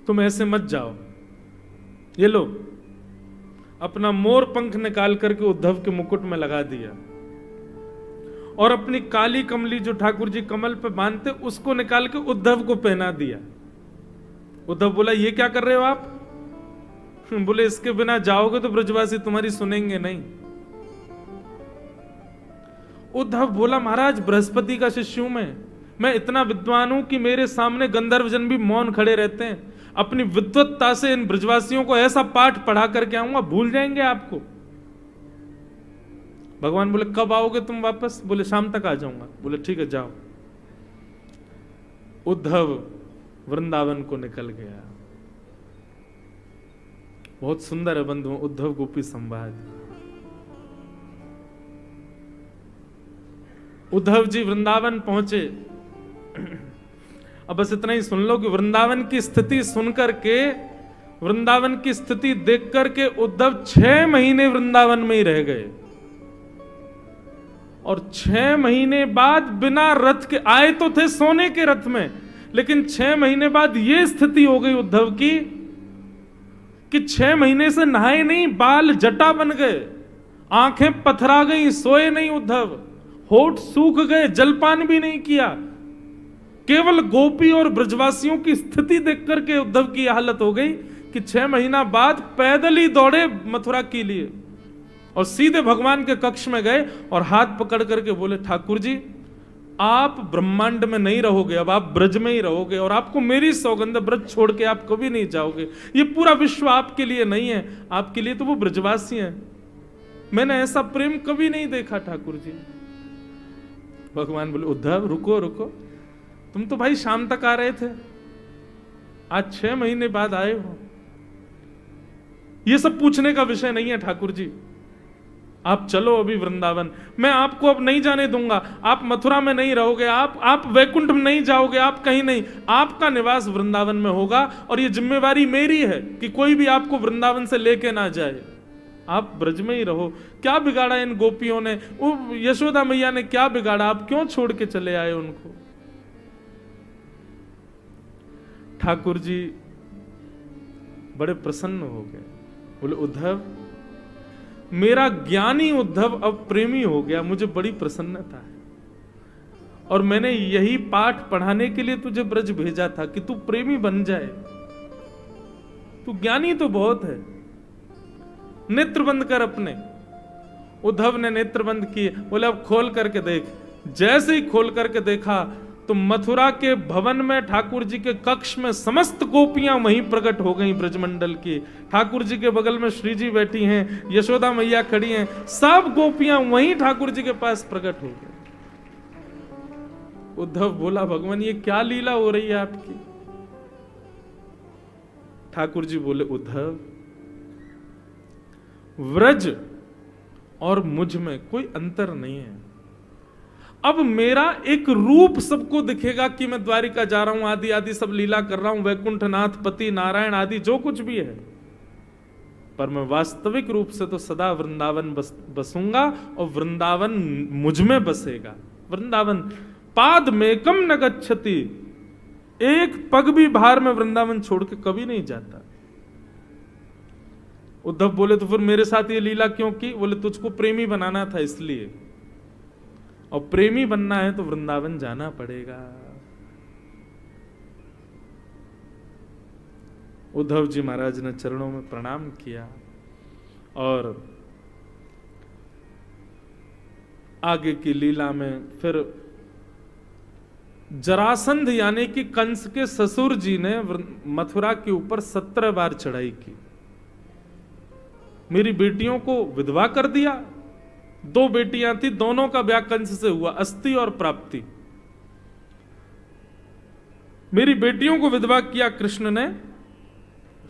तुम ऐसे मत जाओ, ये लो अपना मोर पंख निकाल करके उद्धव के मुकुट में लगा दिया और अपनी काली कमली जो ठाकुर जी कमल पे बांधते उसको निकाल के उद्धव को पहना दिया। उद्धव बोला, ये क्या कर रहे हो आप? बोले, इसके बिना जाओगे तो ब्रजवासी तुम्हारी सुनेंगे नहीं। उद्धव बोला, महाराज बृहस्पति का शिष्य हूं मैं इतना विद्वान हूं कि मेरे सामने गंधर्वजन भी मौन खड़े रहते हैं। अपनी विद्वत्ता से इन ब्रजवासियों को ऐसा पाठ पढ़ा करके आऊंगा, भूल जाएंगे आपको। भगवान बोले, कब आओगे तुम वापस? बोले, शाम तक आ जाऊंगा। बोले, ठीक है जाओ। उद्धव वृंदावन को निकल गया। बहुत सुंदर है बंधुओं उद्धव गोपी संवाद। उद्धव जी वृंदावन पहुंचे। अब बस इतना ही सुन लो कि वृंदावन की स्थिति सुनकर के, वृंदावन की स्थिति देख करके उद्धव 6 महीने वृंदावन में ही रह गए और 6 महीने बाद बिना रथ के आए तो थे सोने के रथ में, लेकिन 6 महीने बाद यह स्थिति हो गई उद्धव की कि 6 महीने से नहाए नहीं, बाल जटा बन गए, आंखें पथरा गई, सोए नहीं उद्धव, होठ सूख गए, जलपान भी नहीं किया। केवल गोपी और ब्रजवासियों की स्थिति देख करके उद्धव की हालत हो गई कि 6 महीना बाद पैदल ही दौड़े मथुरा के लिए और सीधे भगवान के कक्ष में गए और हाथ पकड़ करके बोले, ठाकुर जी आप ब्रह्मांड में नहीं रहोगे, अब आप ब्रज में ही रहोगे और आपको मेरी सौगंध, ब्रज छोड़ के आप कभी नहीं जाओगे। ये पूरा विश्व आपके लिए नहीं है, आपके लिए तो वो ब्रजवासी हैं। मैंने ऐसा प्रेम कभी नहीं देखा ठाकुर जी। भगवान बोले, उद्धव रुको रुको, तुम तो भाई शाम तक आ रहे थे, आज 6 महीने बाद आए हो। ये सब पूछने का विषय नहीं है ठाकुर जी, आप चलो अभी वृंदावन, मैं आपको अब नहीं जाने दूंगा। आप मथुरा में नहीं रहोगे, आप वैकुंठ में नहीं जाओगे, आप कहीं नहीं, आपका निवास वृंदावन में होगा और ये जिम्मेवारी मेरी है कि कोई भी आपको वृंदावन से लेके ना जाए, आप ब्रज में ही रहो। क्या बिगाड़ा इन गोपियों ने, वो यशोदा मैया ने क्या बिगाड़ा, आप क्यों छोड़ के चले आए उनको। ठाकुर जी बड़े प्रसन्न हो गए, बोले उद्धव, मेरा ज्ञानी उद्धव अब प्रेमी हो गया, मुझे बड़ी प्रसन्नता है और मैंने यही पाठ पढ़ाने के लिए तुझे ब्रज भेजा था कि तू प्रेमी बन जाए। तू ज्ञानी तो बहुत है, नेत्र बंद कर अपने। उद्धव ने नेत्र बंद किए, बोले अब खोल करके देख। जैसे ही खोल करके देखा तो मथुरा के भवन में ठाकुर जी के कक्ष में समस्त गोपियां वहीं प्रकट हो गईं ब्रजमंडल की। ठाकुर जी के बगल में श्री जी बैठी हैं, यशोदा मैया खड़ी हैं, सब गोपियां वहीं ठाकुर जी के पास प्रकट हो गई। उद्धव बोला, भगवान ये क्या लीला हो रही है आपकी। ठाकुर जी बोले, उद्धव व्रज और मुझ में कोई अंतर नहीं है। अब मेरा एक रूप सबको दिखेगा कि मैं द्वारिका जा रहा हूं, आदि आदि सब लीला कर रहा हूं, वैकुंठनाथ पति नारायण आदि जो कुछ भी है, पर मैं वास्तविक रूप से तो सदा वृंदावन बसूंगा और वृंदावन मुझ में बसेगा। वृंदावन पाद मेकम न गच्छति, एक पग भी बाहर में वृंदावन छोड़ के कभी नहीं जाता। उद्धव बोले, तो फिर मेरे साथ ये लीला क्यों की। बोले, तुझको प्रेमी बनाना था इसलिए, और प्रेमी बनना है तो वृंदावन जाना पड़ेगा। उद्धव जी महाराज ने चरणों में प्रणाम किया और आगे की लीला में फिर जरासंध यानी कि कंस के ससुर जी ने मथुरा के ऊपर 17 बार चढ़ाई की। मेरी बेटियों को विधवा कर दिया। 2 बेटियां थी, दोनों का ब्याह कंस से हुआ, अस्ति और प्राप्ति। मेरी बेटियों को विधवा किया कृष्ण ने,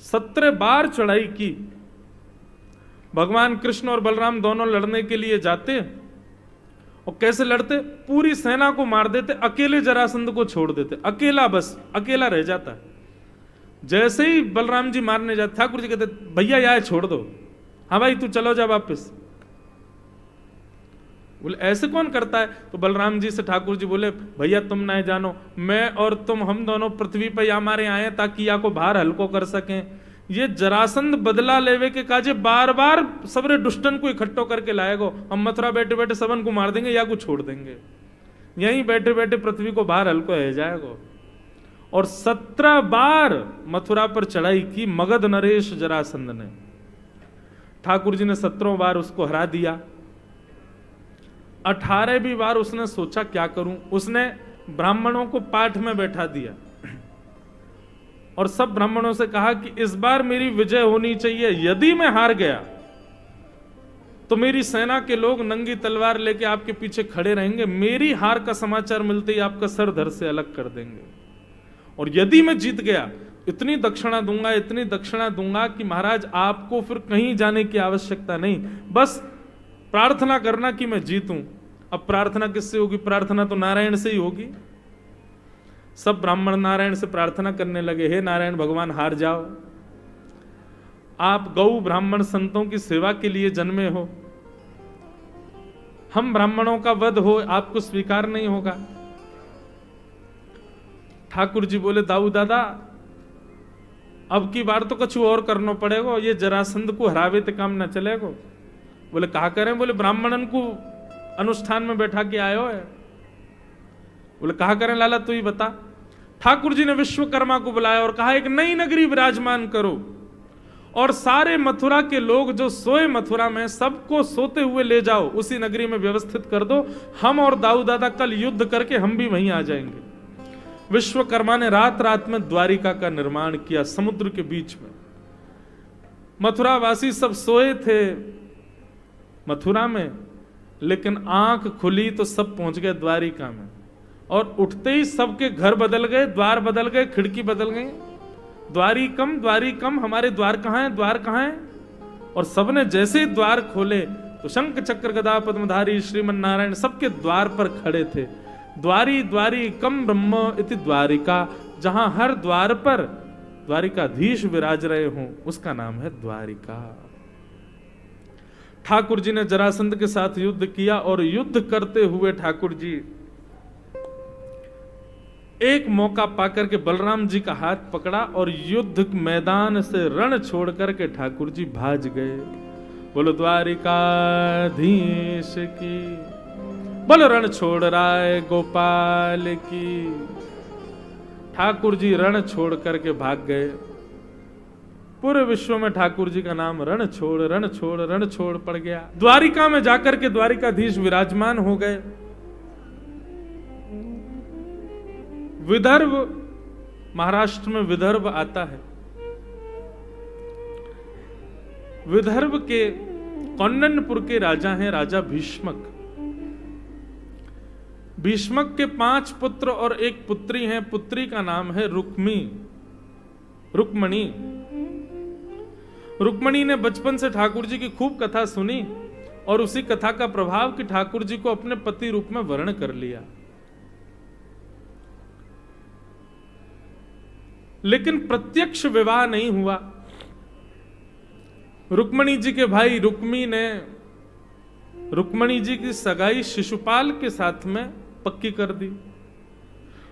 17 बार चढ़ाई की। भगवान कृष्ण और बलराम दोनों लड़ने के लिए जाते और कैसे लड़ते, पूरी सेना को मार देते, अकेले जरासंध को छोड़ देते, अकेला, बस अकेला रह जाता। जैसे ही बलराम जी मारने जाते, ठाकुर जी कहते, भैया यहाँ छोड़ दो। हाँ भाई तू चलो जा वापिस। बोले, ऐसे कौन करता है। तो बलराम जी से ठाकुर जी बोले, भैया तुम नहीं जानो, मैं और तुम हम दोनों पृथ्वी पर हमारे आए ताकि या को बाहर हल्को कर सकें। ये जरासंध बदला लेवे के काजे बार बार सबरे दुष्टन को इकट्ठो करके लाएगो। हम मथुरा बैठे बैठे सबन को मार देंगे या को छोड़ देंगे, यहीं बैठे बैठे पृथ्वी को बाहर हल्को है जाएगो। और 17 बार मथुरा पर चढ़ाई की मगध नरेश जरासंध ने। ठाकुर जी ने 17 बार उसको हरा दिया। 18वीं बार उसने सोचा क्या करूं। उसने ब्राह्मणों को पाठ में बैठा दिया और सब ब्राह्मणों से कहा कि इस बार मेरी विजय होनी चाहिए, यदि मैं हार गया तो मेरी सेना के लोग नंगी तलवार लेके आपके पीछे खड़े रहेंगे, मेरी हार का समाचार मिलते ही आपका सर धड़ से अलग कर देंगे। और यदि मैं जीत गया, इतनी दक्षिणा दूंगा, इतनी दक्षिणा दूंगा कि महाराज आपको फिर कहीं जाने की आवश्यकता नहीं, बस प्रार्थना करना कि मैं जीतूं। अब प्रार्थना किससे होगी, प्रार्थना तो नारायण से ही होगी। सब ब्राह्मण नारायण से प्रार्थना करने लगे, हे नारायण भगवान हार जाओ, आप गौ ब्राह्मण संतों की सेवा के लिए जन्मे हो, हम ब्राह्मणों का वध हो आपको स्वीकार नहीं होगा। ठाकुर जी बोले, दाऊ दादा अब की बार तो कुछ और करना पड़ेगा, ये जरासंध को हरावे तो काम ना चलेगा। बोले कहा करें। बोले ब्राह्मणन को अनुष्ठान में बैठा के आयो है। बोले कहा करें लाला तू ही बता। ठाकुर जी ने विश्वकर्मा को बुलाया और कहा एक नई नगरी विराजमान करो, और सारे मथुरा के लोग जो सोए मथुरा में, सबको सोते हुए ले जाओ, उसी नगरी में व्यवस्थित कर दो। हम और दाऊ दादा कल युद्ध करके हम भी वहीं आ जाएंगे। विश्वकर्मा ने रात रात में द्वारिका का निर्माण किया, समुद्र के बीच में। मथुरावासी सब सोए थे मथुरा में, लेकिन आंख खुली तो सब पहुंच गए द्वारिका में, और उठते ही सबके घर बदल गए, द्वार बदल गए, खिड़की बदल गई। द्वारिकम, हमारे द्वार कहाँ हैं, द्वार कहाँ हैं? और सबने जैसे ही द्वार खोले तो शंख चक्र गदा पद्मधारी श्रीमन नारायण सबके द्वार पर खड़े थे। द्वारी कम ब्रह्म इति द्वारिका, जहां हर द्वार पर द्वारिकाधीश विराज रहे हों, उसका नाम है द्वारिका। ठाकुर जी ने जरासंध के साथ युद्ध किया, और युद्ध करते हुए ठाकुर जी एक मौका पाकर के बलराम जी का हाथ पकड़ा और युद्ध मैदान से रण छोड़ करके ठाकुर जी भाज गए। बोलो द्वारिकाधीश की, बोलो रण छोड़ राय गोपाल की। ठाकुर जी रण छोड़ करके भाग गए। पूरे विश्व में ठाकुर जी का नाम रण छोड़ पड़ गया। द्वारिका में जाकर के द्वारिकाधीश विराजमान हो गए। विदर्भ, महाराष्ट्र में विदर्भ आता है। विदर्भ के कौंडन्यपुर के राजा हैं राजा भीष्मक। भीष्मक के 5 पुत्र और एक पुत्री हैं। पुत्री का नाम है रुक्मणी। रुक्मणी ने बचपन से ठाकुर जी की खूब कथा सुनी, और उसी कथा का प्रभाव कि ठाकुर जी को अपने पति रूप में वर्ण कर लिया। लेकिन प्रत्यक्ष विवाह नहीं हुआ। रुक्मणी जी के भाई रुक्मी ने रुक्मणी जी की सगाई शिशुपाल के साथ में पक्की कर दी।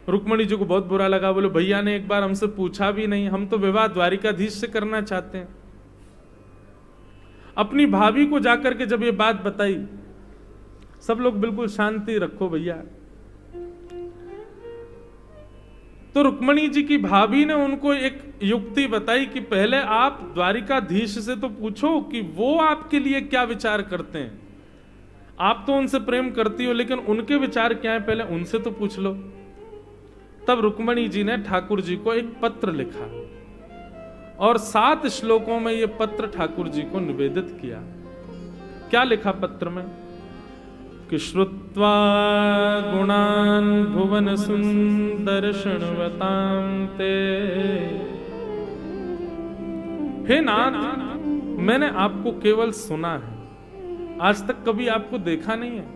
रुक्मणी जी को बहुत बुरा लगा, बोले भैया ने एक बार हमसे पूछा भी नहीं, हम तो विवाह द्वारिकाधीश से करना चाहते हैं। अपनी भाभी को जाकर के जब ये बात बताई, सब लोग बिल्कुल शांति रखो भैया, तो रुक्मणी जी की भाभी ने उनको एक युक्ति बताई कि पहले आप द्वारिकाधीश से तो पूछो कि वो आपके लिए क्या विचार करते हैं। आप तो उनसे प्रेम करती हो, लेकिन उनके विचार क्या है पहले उनसे तो पूछ लो। तब रुक्मणी जी ने ठाकुर जी को एक पत्र लिखा, और 7 श्लोकों में यह पत्र ठाकुर जी को निवेदित किया। क्या लिखा पत्र में कि श्रुत्वा गुणान भुवन सुंदर शृण्वतां ते। हे नाथ, मैंने आपको केवल सुना है, आज तक कभी आपको देखा नहीं है,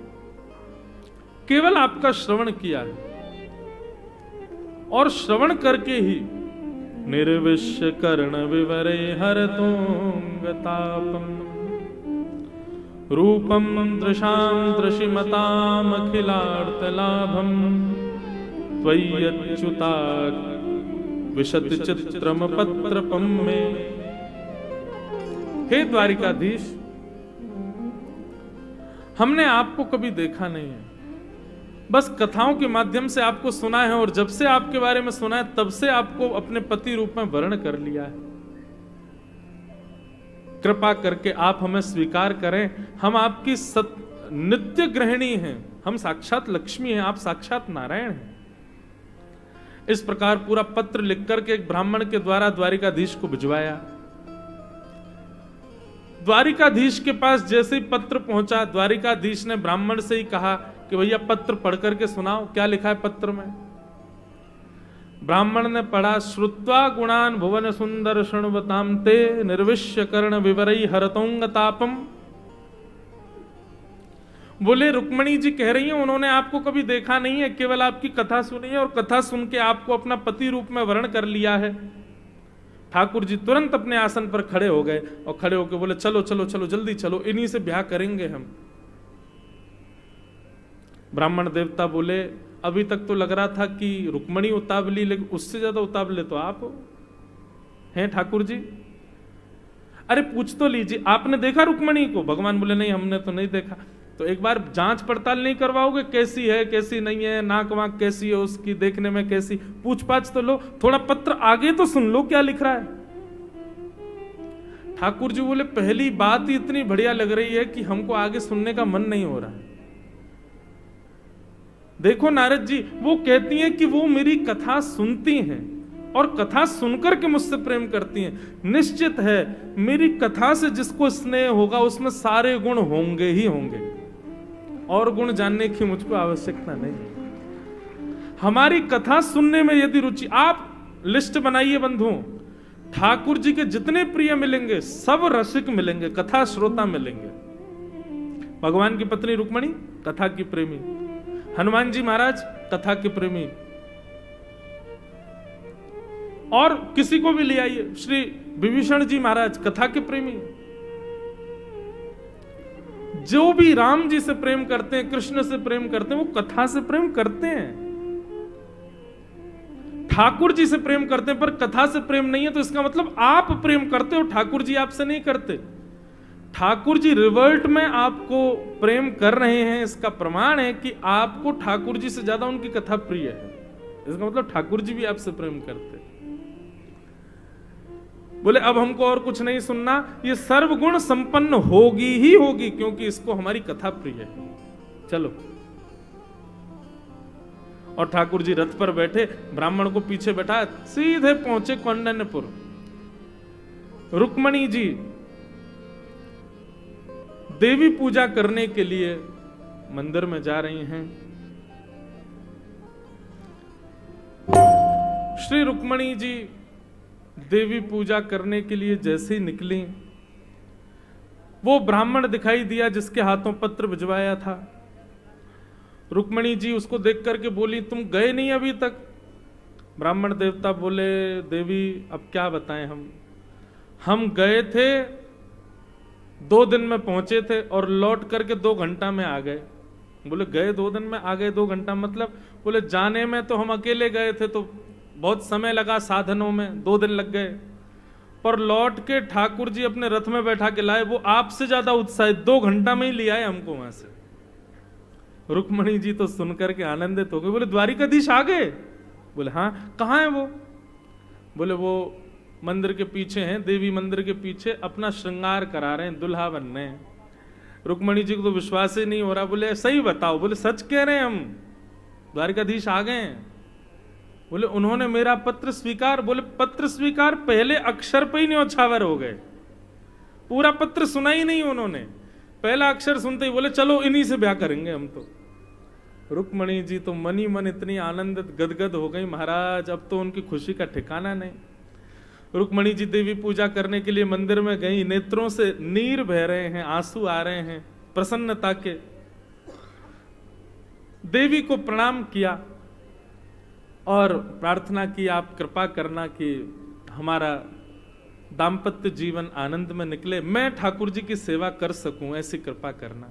केवल आपका श्रवण किया है, और श्रवण करके ही निर्विश्य कर्ण विवरे हरतोंगतापम रूपम दृशां दृशिमताम अखिलार्तलाभम त्वय्यच्युता विशति चित्रम पत्रपम में। हे द्वारिकाधीश, हमने आपको कभी देखा नहीं है, बस कथाओं के माध्यम से आपको सुना है, और जब से आपके बारे में सुना है तब से आपको अपने पति रूप में वर्ण कर लिया है। कृपा करके आप हमें स्वीकार करें, हम आपकी नित्य गृहिणी हैं, हम साक्षात लक्ष्मी हैं, आप साक्षात नारायण हैं। इस प्रकार पूरा पत्र लिखकर के एक ब्राह्मण के द्वारा द्वारिकाधीश को भिजवाया। द्वारिकाधीश के पास जैसे ही पत्र पहुंचा, द्वारिकाधीश ने ब्राह्मण से ही कहा कि भैया पत्र पढ़ करके सुनाओ, क्या लिखा है पत्र में। ब्राह्मण ने पढ़ा, श्रुत्वा गुणान भुवन सुंदर शृण्वतां ते निर्विश्य कर्ण विवरई हरतोंगतापम। बोले रुक्मणी जी कह रही हैं उन्होंने आपको कभी देखा नहीं है, केवल आपकी कथा सुनी है, और कथा सुन के आपको अपना पति रूप में वर्ण कर लिया है। ठाकुर जी तुरंत अपने आसन पर खड़े हो गए, और खड़े होकर बोले चलो चलो चलो जल्दी चलो, इन्हीं से ब्याह करेंगे हम। ब्राह्मण देवता बोले अभी तक तो लग रहा था कि रुक्मणी उतावली, लेकिन उससे ज्यादा उतावले तो आप हैं ठाकुर जी। अरे पूछ तो लीजिए, आपने देखा रुक्मणी को? भगवान बोले नहीं, हमने तो नहीं देखा। तो एक बार जांच पड़ताल नहीं करवाओगे, कैसी है कैसी नहीं है, नाक वाक कैसी है उसकी, देखने में कैसी, पूछ पाछ तो लो, थोड़ा पत्र आगे तो सुन लो क्या लिख रहा है। ठाकुर जी बोले पहली बात ही इतनी बढ़िया लग रही है कि हमको आगे सुनने का मन नहीं हो रहा है। देखो नारद जी, वो कहती हैं कि वो मेरी कथा सुनती हैं और कथा सुनकर के मुझसे प्रेम करती हैं। निश्चित है मेरी कथा से जिसको स्नेह होगा उसमें सारे गुण होंगे ही होंगे, और गुण जानने की मुझको आवश्यकता नहीं। हमारी कथा सुनने में यदि रुचि, आप लिस्ट बनाइए बंधुओं, ठाकुर जी के जितने प्रिय मिलेंगे सब रसिक मिलेंगे, कथा श्रोता मिलेंगे। भगवान की पत्नी रुक्मणी कथा की प्रेमी, हनुमान जी महाराज कथा के प्रेमी, और किसी को भी ले आइए, श्री विभीषण जी महाराज कथा के प्रेमी। जो भी राम जी से प्रेम करते हैं, कृष्ण से प्रेम करते हैं, वो कथा से प्रेम करते हैं। ठाकुर जी से प्रेम करते हैं पर कथा से प्रेम नहीं है, तो इसका मतलब आप प्रेम करते हो, ठाकुर जी आपसे नहीं करते। ठाकुर जी रिवर्ट में आपको प्रेम कर रहे हैं, इसका प्रमाण है कि आपको ठाकुर जी से ज्यादा उनकी कथा प्रिय है। इसका मतलब ठाकुर जी भी आपसे प्रेम करते। बोले अब हमको और कुछ नहीं सुनना, ये सर्वगुण संपन्न होगी ही होगी, क्योंकि इसको हमारी कथा प्रिय है। चलो। और ठाकुर जी रथ पर बैठे, ब्राह्मण को पीछे बैठा, सीधे पहुंचे कौंडन्यपुर। रुक्मणी जी देवी पूजा करने के लिए मंदिर में जा रही हैं। श्री रुक्मणी जी देवी पूजा करने के लिए जैसे ही निकली, वो ब्राह्मण दिखाई दिया जिसके हाथों पत्र भिजवाया था। रुक्मणी जी उसको देख करके बोली, तुम गए नहीं अभी तक? ब्राह्मण देवता बोले, देवी अब क्या बताएं, हम गए थे, 2 दिन में पहुंचे थे और लौट करके 2 घंटा में आ गए। बोले गए 2 दिन में, आ गए 2 घंटा मतलब? बोले जाने में तो हम अकेले गए थे तो बहुत समय लगा, साधनों में 2 दिन लग गए, पर लौट के ठाकुर जी अपने रथ में बैठा के लाए, वो आपसे ज्यादा उत्साहित, 2 घंटा में ही ले आए हमको वहां से। रुक्मणी जी तो सुनकर के आनंदित हो गए। बोले द्वारिकाधीश आ गए? बोले हाँ। कहाँ है वो? बोले वो मंदिर के पीछे हैं, देवी मंदिर के पीछे अपना श्रृंगार करा रहे हैं, दुल्हा बन रहे हैं। रुक्मणी जी को तो विश्वास ही नहीं हो रहा। बोले सही बताओ। बोले सच कह रहे हैं हम, द्वारिकाधीश आ गए हैं। बोले उन्होंने मेरा पत्र स्वीकार? बोले पत्र स्वीकार पहले अक्षर पे ही न्योछावर हो गए, पूरा पत्र सुना ही नहीं उन्होंने, पहला अक्षर सुनते ही बोले चलो इन्हीं से ब्याह करेंगे हम तो। रुक्मणी जी तो मन ही मन इतनी आनंदित गदगद हो गई, महाराज अब तो उनकी खुशी का ठिकाना नहीं। रुक्मणी जी देवी पूजा करने के लिए मंदिर में गई, नेत्रों से नीर बह रहे हैं, आंसू आ रहे हैं प्रसन्नता के। देवी को प्रणाम किया और प्रार्थना की, आप कृपा करना कि हमारा दाम्पत्य जीवन आनंद में निकले, मैं ठाकुर जी की सेवा कर सकूं, ऐसी कृपा करना।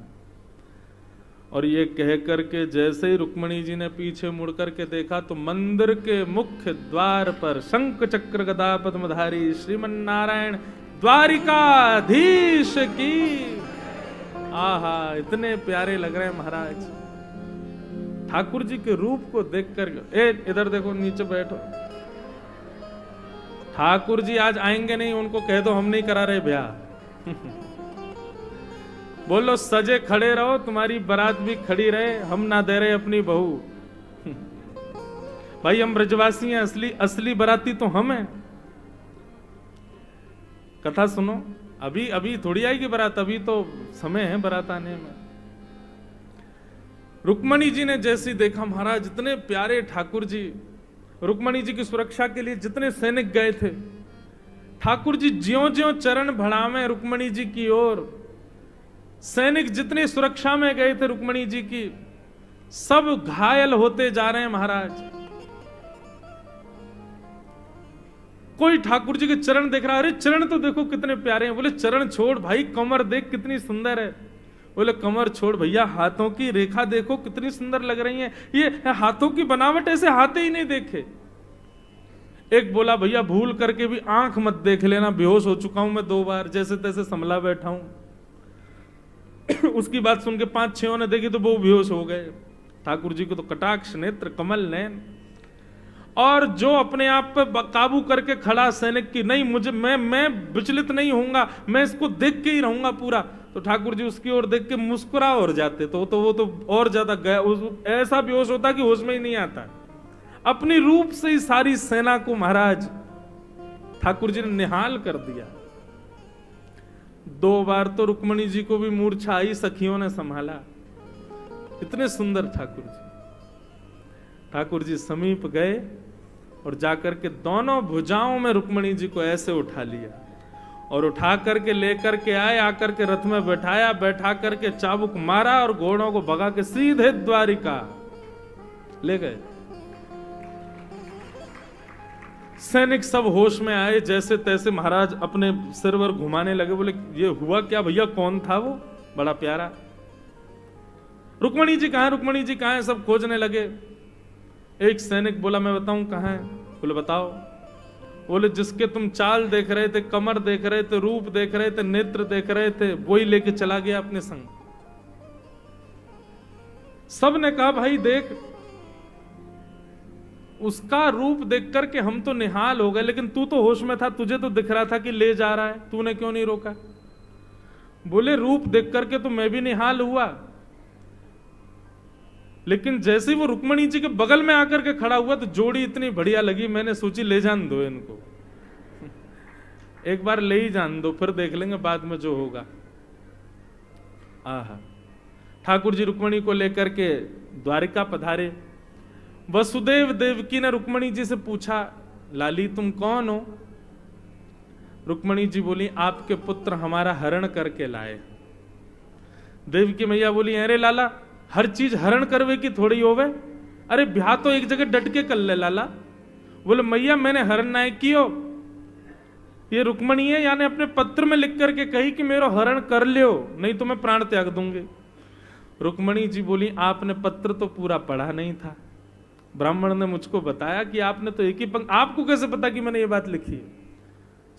और ये कह करके जैसे ही रुक्मणी जी ने पीछे मुड़ करके देखा तो मंदिर के मुख्य द्वार पर शंख चक्र गदा पद्मधारी श्रीमन नारायण द्वारिकाधीश की। आहा, इतने प्यारे लग रहे हैं महाराज। ठाकुर जी के रूप को देखकर, इधर देखो, नीचे बैठो। ठाकुर जी आज आएंगे नहीं, उनको कह दो हम नहीं करा रहे ब्याह। बोलो सजे खड़े रहो, तुम्हारी बारात भी खड़ी रहे, हम ना दे रहे अपनी बहू। भाई हम ब्रजवासी हैं, असली बाराती तो हम हैं। कथा सुनो, अभी अभी थोड़ी आएगी बारात, अभी तो समय है बारात आने में। रुक्मणी जी ने जैसे देखा, महाराज इतने प्यारे ठाकुर जी, रुक्मणी जी की सुरक्षा के लिए जितने सैनिक गए थे, ठाकुर जी ज्यों-ज्यों चरण बढ़ावे रुक्मणी जी की ओर, सैनिक जितने सुरक्षा में गए थे रुक्मणी जी की, सब घायल होते जा रहे हैं महाराज। कोई ठाकुर जी के चरण देख रहा, अरे चरण तो देखो कितने प्यारे हैं। बोले चरण छोड़ भाई, कमर देख कितनी सुंदर है। बोले कमर छोड़ भैया, हाथों की रेखा देखो कितनी सुंदर लग रही है, ये हाथों की बनावट ऐसे हाथ ही नहीं देखे। एक बोला भैया भूल करके भी आंख मत देख लेना, बेहोश हो चुका हूं मैं 2 बार, जैसे तैसे संभला बैठा हूं। उसकी बात सुन के 5-6 ने देखी तो वो बेहोश हो गए। ठाकुर जी को तो कटाक्ष नेत्र, कमल नयन। और जो अपने आप पे काबू करके खड़ा सैनिक की नहीं, मुझे मैं विचलित नहीं होऊंगा, मैं इसको देख के ही रहूंगा पूरा, तो ठाकुर जी उसकी ओर देख के मुस्कुरा और जाते, तो वो तो और ज्यादा ऐसा बेहोश होता कि होश में ही नहीं आता। अपनी रूप से ही सारी सेना को महाराज ठाकुर जी ने निहाल कर दिया। 2 बार तो रुक्मणी जी को भी मूर्छा आई, सखियों ने संभाला। इतने सुंदर ठाकुर जी। ठाकुर जी समीप गए और जाकर के दोनों भुजाओं में रुक्मणी जी को ऐसे उठा लिया और उठा करके लेकर के आए, आकर के रथ में बैठाया, बैठा करके चाबुक मारा और घोड़ों को भगा के सीधे द्वारिका ले गए। सैनिक सब होश में आए, जैसे तैसे महाराज अपने सिर वर घुमाने लगे, बोले ये हुआ क्या भैया, कौन था वो बड़ा प्यारा, रुक्मणी जी कहां, रुक्मणी जी कहां है, सब खोजने लगे। एक सैनिक बोला मैं बताऊं कहां है, बोले बताओ। बोले जिसके तुम चाल देख रहे थे, कमर देख रहे थे, रूप देख रहे थे, नेत्र देख रहे थे, वही लेके चला गया अपने संग। सब ने कहा भाई देख, उसका रूप देख करके हम तो निहाल हो गए, लेकिन तू तो होश में था, तुझे तो दिख रहा था कि ले जा रहा है, तूने क्यों नहीं रोका। बोले रूप देख करके तो मैं भी निहाल हुआ, लेकिन जैसे ही वो रुक्मणी जी के बगल में आकर के खड़ा हुआ तो जोड़ी इतनी बढ़िया लगी, मैंने सोची ले जान दो इनको, एक बार ले ही जान दो, फिर देख लेंगे बाद में जो होगा। आहा, ठाकुर जी रुक्मणी को लेकर के द्वारिका पधारे। वसुदेव देवकी ने रुक्मणी जी से पूछा, लाली तुम कौन हो। रुक्मणी जी बोली आपके पुत्र हमारा हरण करके लाए। देवकी मैया बोली अरे लाला, हर चीज हरण करवे की थोड़ी होवे, अरे ब्याह तो एक जगह डट के कर ले लाला। बोले मैया मैंने हरण ना कियो, ये रुक्मणी है यानी अपने पत्र में लिख करके कही कि मेरा हरण कर लियो, नहीं तो मैं प्राण त्याग दूंगी। रुक्मणी जी बोली आपने पत्र तो पूरा पढ़ा नहीं था, ब्राह्मण ने मुझको बताया कि आपने तो एक ही पंक्ति, आपको कैसे पता कि मैंने ये बात लिखी है।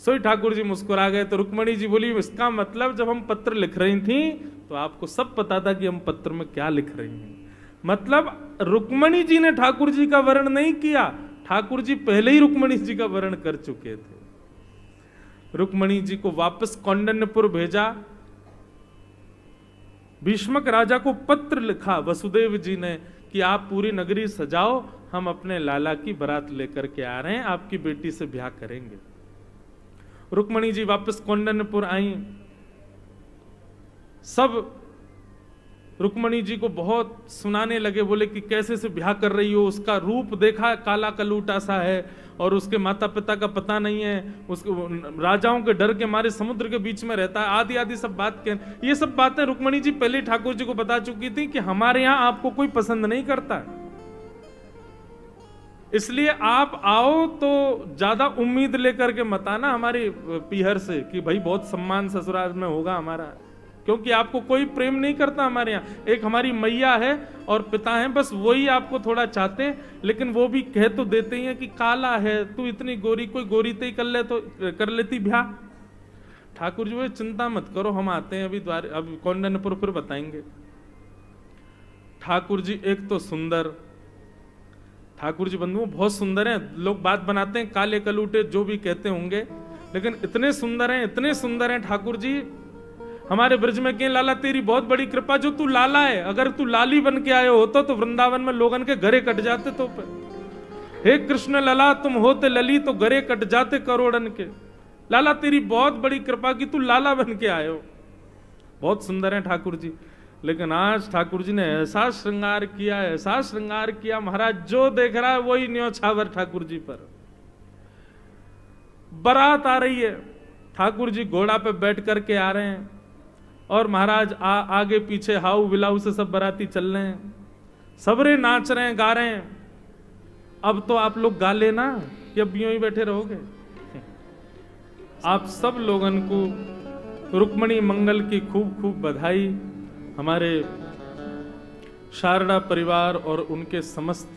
सोई ठाकुर जी मुस्कुरा गए। तो रुक्मणी जी बोली इसका मतलब जब हम पत्र लिख रही थी तो आपको सब पता था कि हम पत्र में क्या लिख रही हैं। मतलब रुक्मणी जी ने ठाकुर जी का वर्ण नहीं किया, ठाकुर जी पहले ही रुक्मणी जी का वर्ण कर चुके थे। रुक्मणी जी को वापस कौंडिन्यपुर भेजा। भीष्मक राजा को पत्र लिखा वसुदेव जी ने कि आप पूरी नगरी सजाओ, हम अपने लाला की बारात लेकर के आ रहे हैं, आपकी बेटी से ब्याह करेंगे। रुक्मणी जी वापस कौंडिन्यपुर आई। सब रुक्मणी जी को बहुत सुनाने लगे, बोले कि कैसे से ब्याह कर रही हो, उसका रूप देखा काला कलूटा सा है और उसके माता पिता का पता नहीं है, उसके राजाओं के डर के मारे समुद्र के बीच में रहता है, आदि आदि सब बात के। ये सब बातें रुक्मणी जी पहले ठाकुर जी को बता चुकी थी कि हमारे यहाँ आपको कोई पसंद नहीं करता, इसलिए आप आओ तो ज्यादा उम्मीद लेकर के मत आना हमारे पीहर से कि भाई बहुत सम्मान ससुराल में होगा हमारा, क्योंकि आपको कोई प्रेम नहीं करता हमारे यहाँ। एक हमारी मैया है और पिता है, बस वही आपको थोड़ा चाहते हैं, लेकिन वो भी कह तो देते ही हैं कि काला है तू, इतनी गोरी, कोई गोरी ते ही कर ले तो कर लेती ब्याह। ठाकुर जी वो चिंता मत करो, हम आते हैं अभी कौंडिन्यपुर फिर बताएंगे। ठाकुर जी एक तो सुंदर, ठाकुर जी बंधु बहुत सुंदर हैं, लोग बात बनाते हैं काले कलूटे जो भी कहते होंगे, लेकिन इतने सुंदर हैं, इतने सुंदर हैं ठाकुर जी। हमारे ब्रज में कहीं लाला तेरी बहुत बड़ी कृपा, जो तू लाला है, अगर तू लाली बन के आए होता तो वृंदावन में लोगन के घरे कट जाते। तो हे कृष्ण लला तुम होते लली तो घरे कट जाते करोड़न के। लाला तेरी बहुत बड़ी कृपा कि तू लाला बन के आए हो। बहुत सुंदर है ठाकुर जी, लेकिन आज ठाकुर जी ने ऐसा श्रृंगार किया, ऐसा श्रृंगार किया, महाराज जो देख रहा है वही न्योछावर ठाकुर जी पर। बारात आ रही है, ठाकुर जी घोड़ा पे बैठ करके आ रहे हैं और महाराज आगे पीछे हाउ बिलाऊ से सब बाराती चल रहे हैं, सबरे नाच रहे हैं, गा रहे हैं। अब तो आप लोग गा लेना कि अब यूं ही बैठे रहोगे। आप सब लोगन को रुक्मणी मंगल की खूब खूब बधाई। हमारे शारदा परिवार और उनके समस्त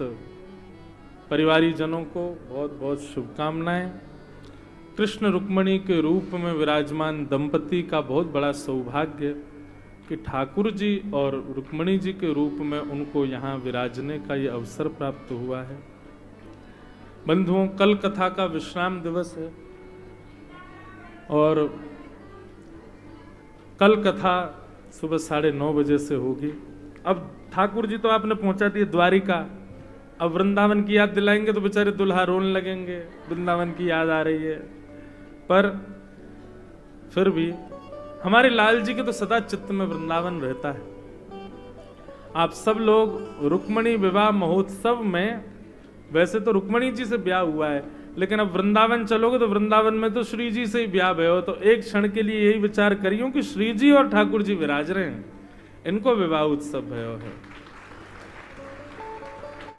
परिवारी जनों को बहुत बहुत शुभकामनाएं। कृष्ण रुक्मणी के रूप में विराजमान दंपति का बहुत बड़ा सौभाग्य कि ठाकुर जी और रुक्मणी जी के रूप में उनको यहाँ विराजने का ये अवसर प्राप्त हुआ है। बंधुओं, कल कथा का विश्राम दिवस है और कल कथा सुबह 9:30 बजे से होगी। अब ठाकुर जी तो आपने पहुंचा दिए द्वारिका, अब वृंदावन की याद दिलाएंगे तो बेचारे दुल्हा रोने लगेंगे, वृंदावन की याद आ रही है। पर फिर भी हमारे लाल जी के तो सदा चित्त में वृंदावन रहता है। आप सब लोग रुक्मणी विवाह महोत्सव में, वैसे तो रुक्मणी जी से ब्याह हुआ है, लेकिन अब वृंदावन चलोगे तो वृंदावन में तो श्री जी से ही ब्याह भयो, तो एक क्षण के लिए यही विचार करियो कि श्री जी और ठाकुर जी विराज रहे हैं, इनको विवाह उत्सव भयो है।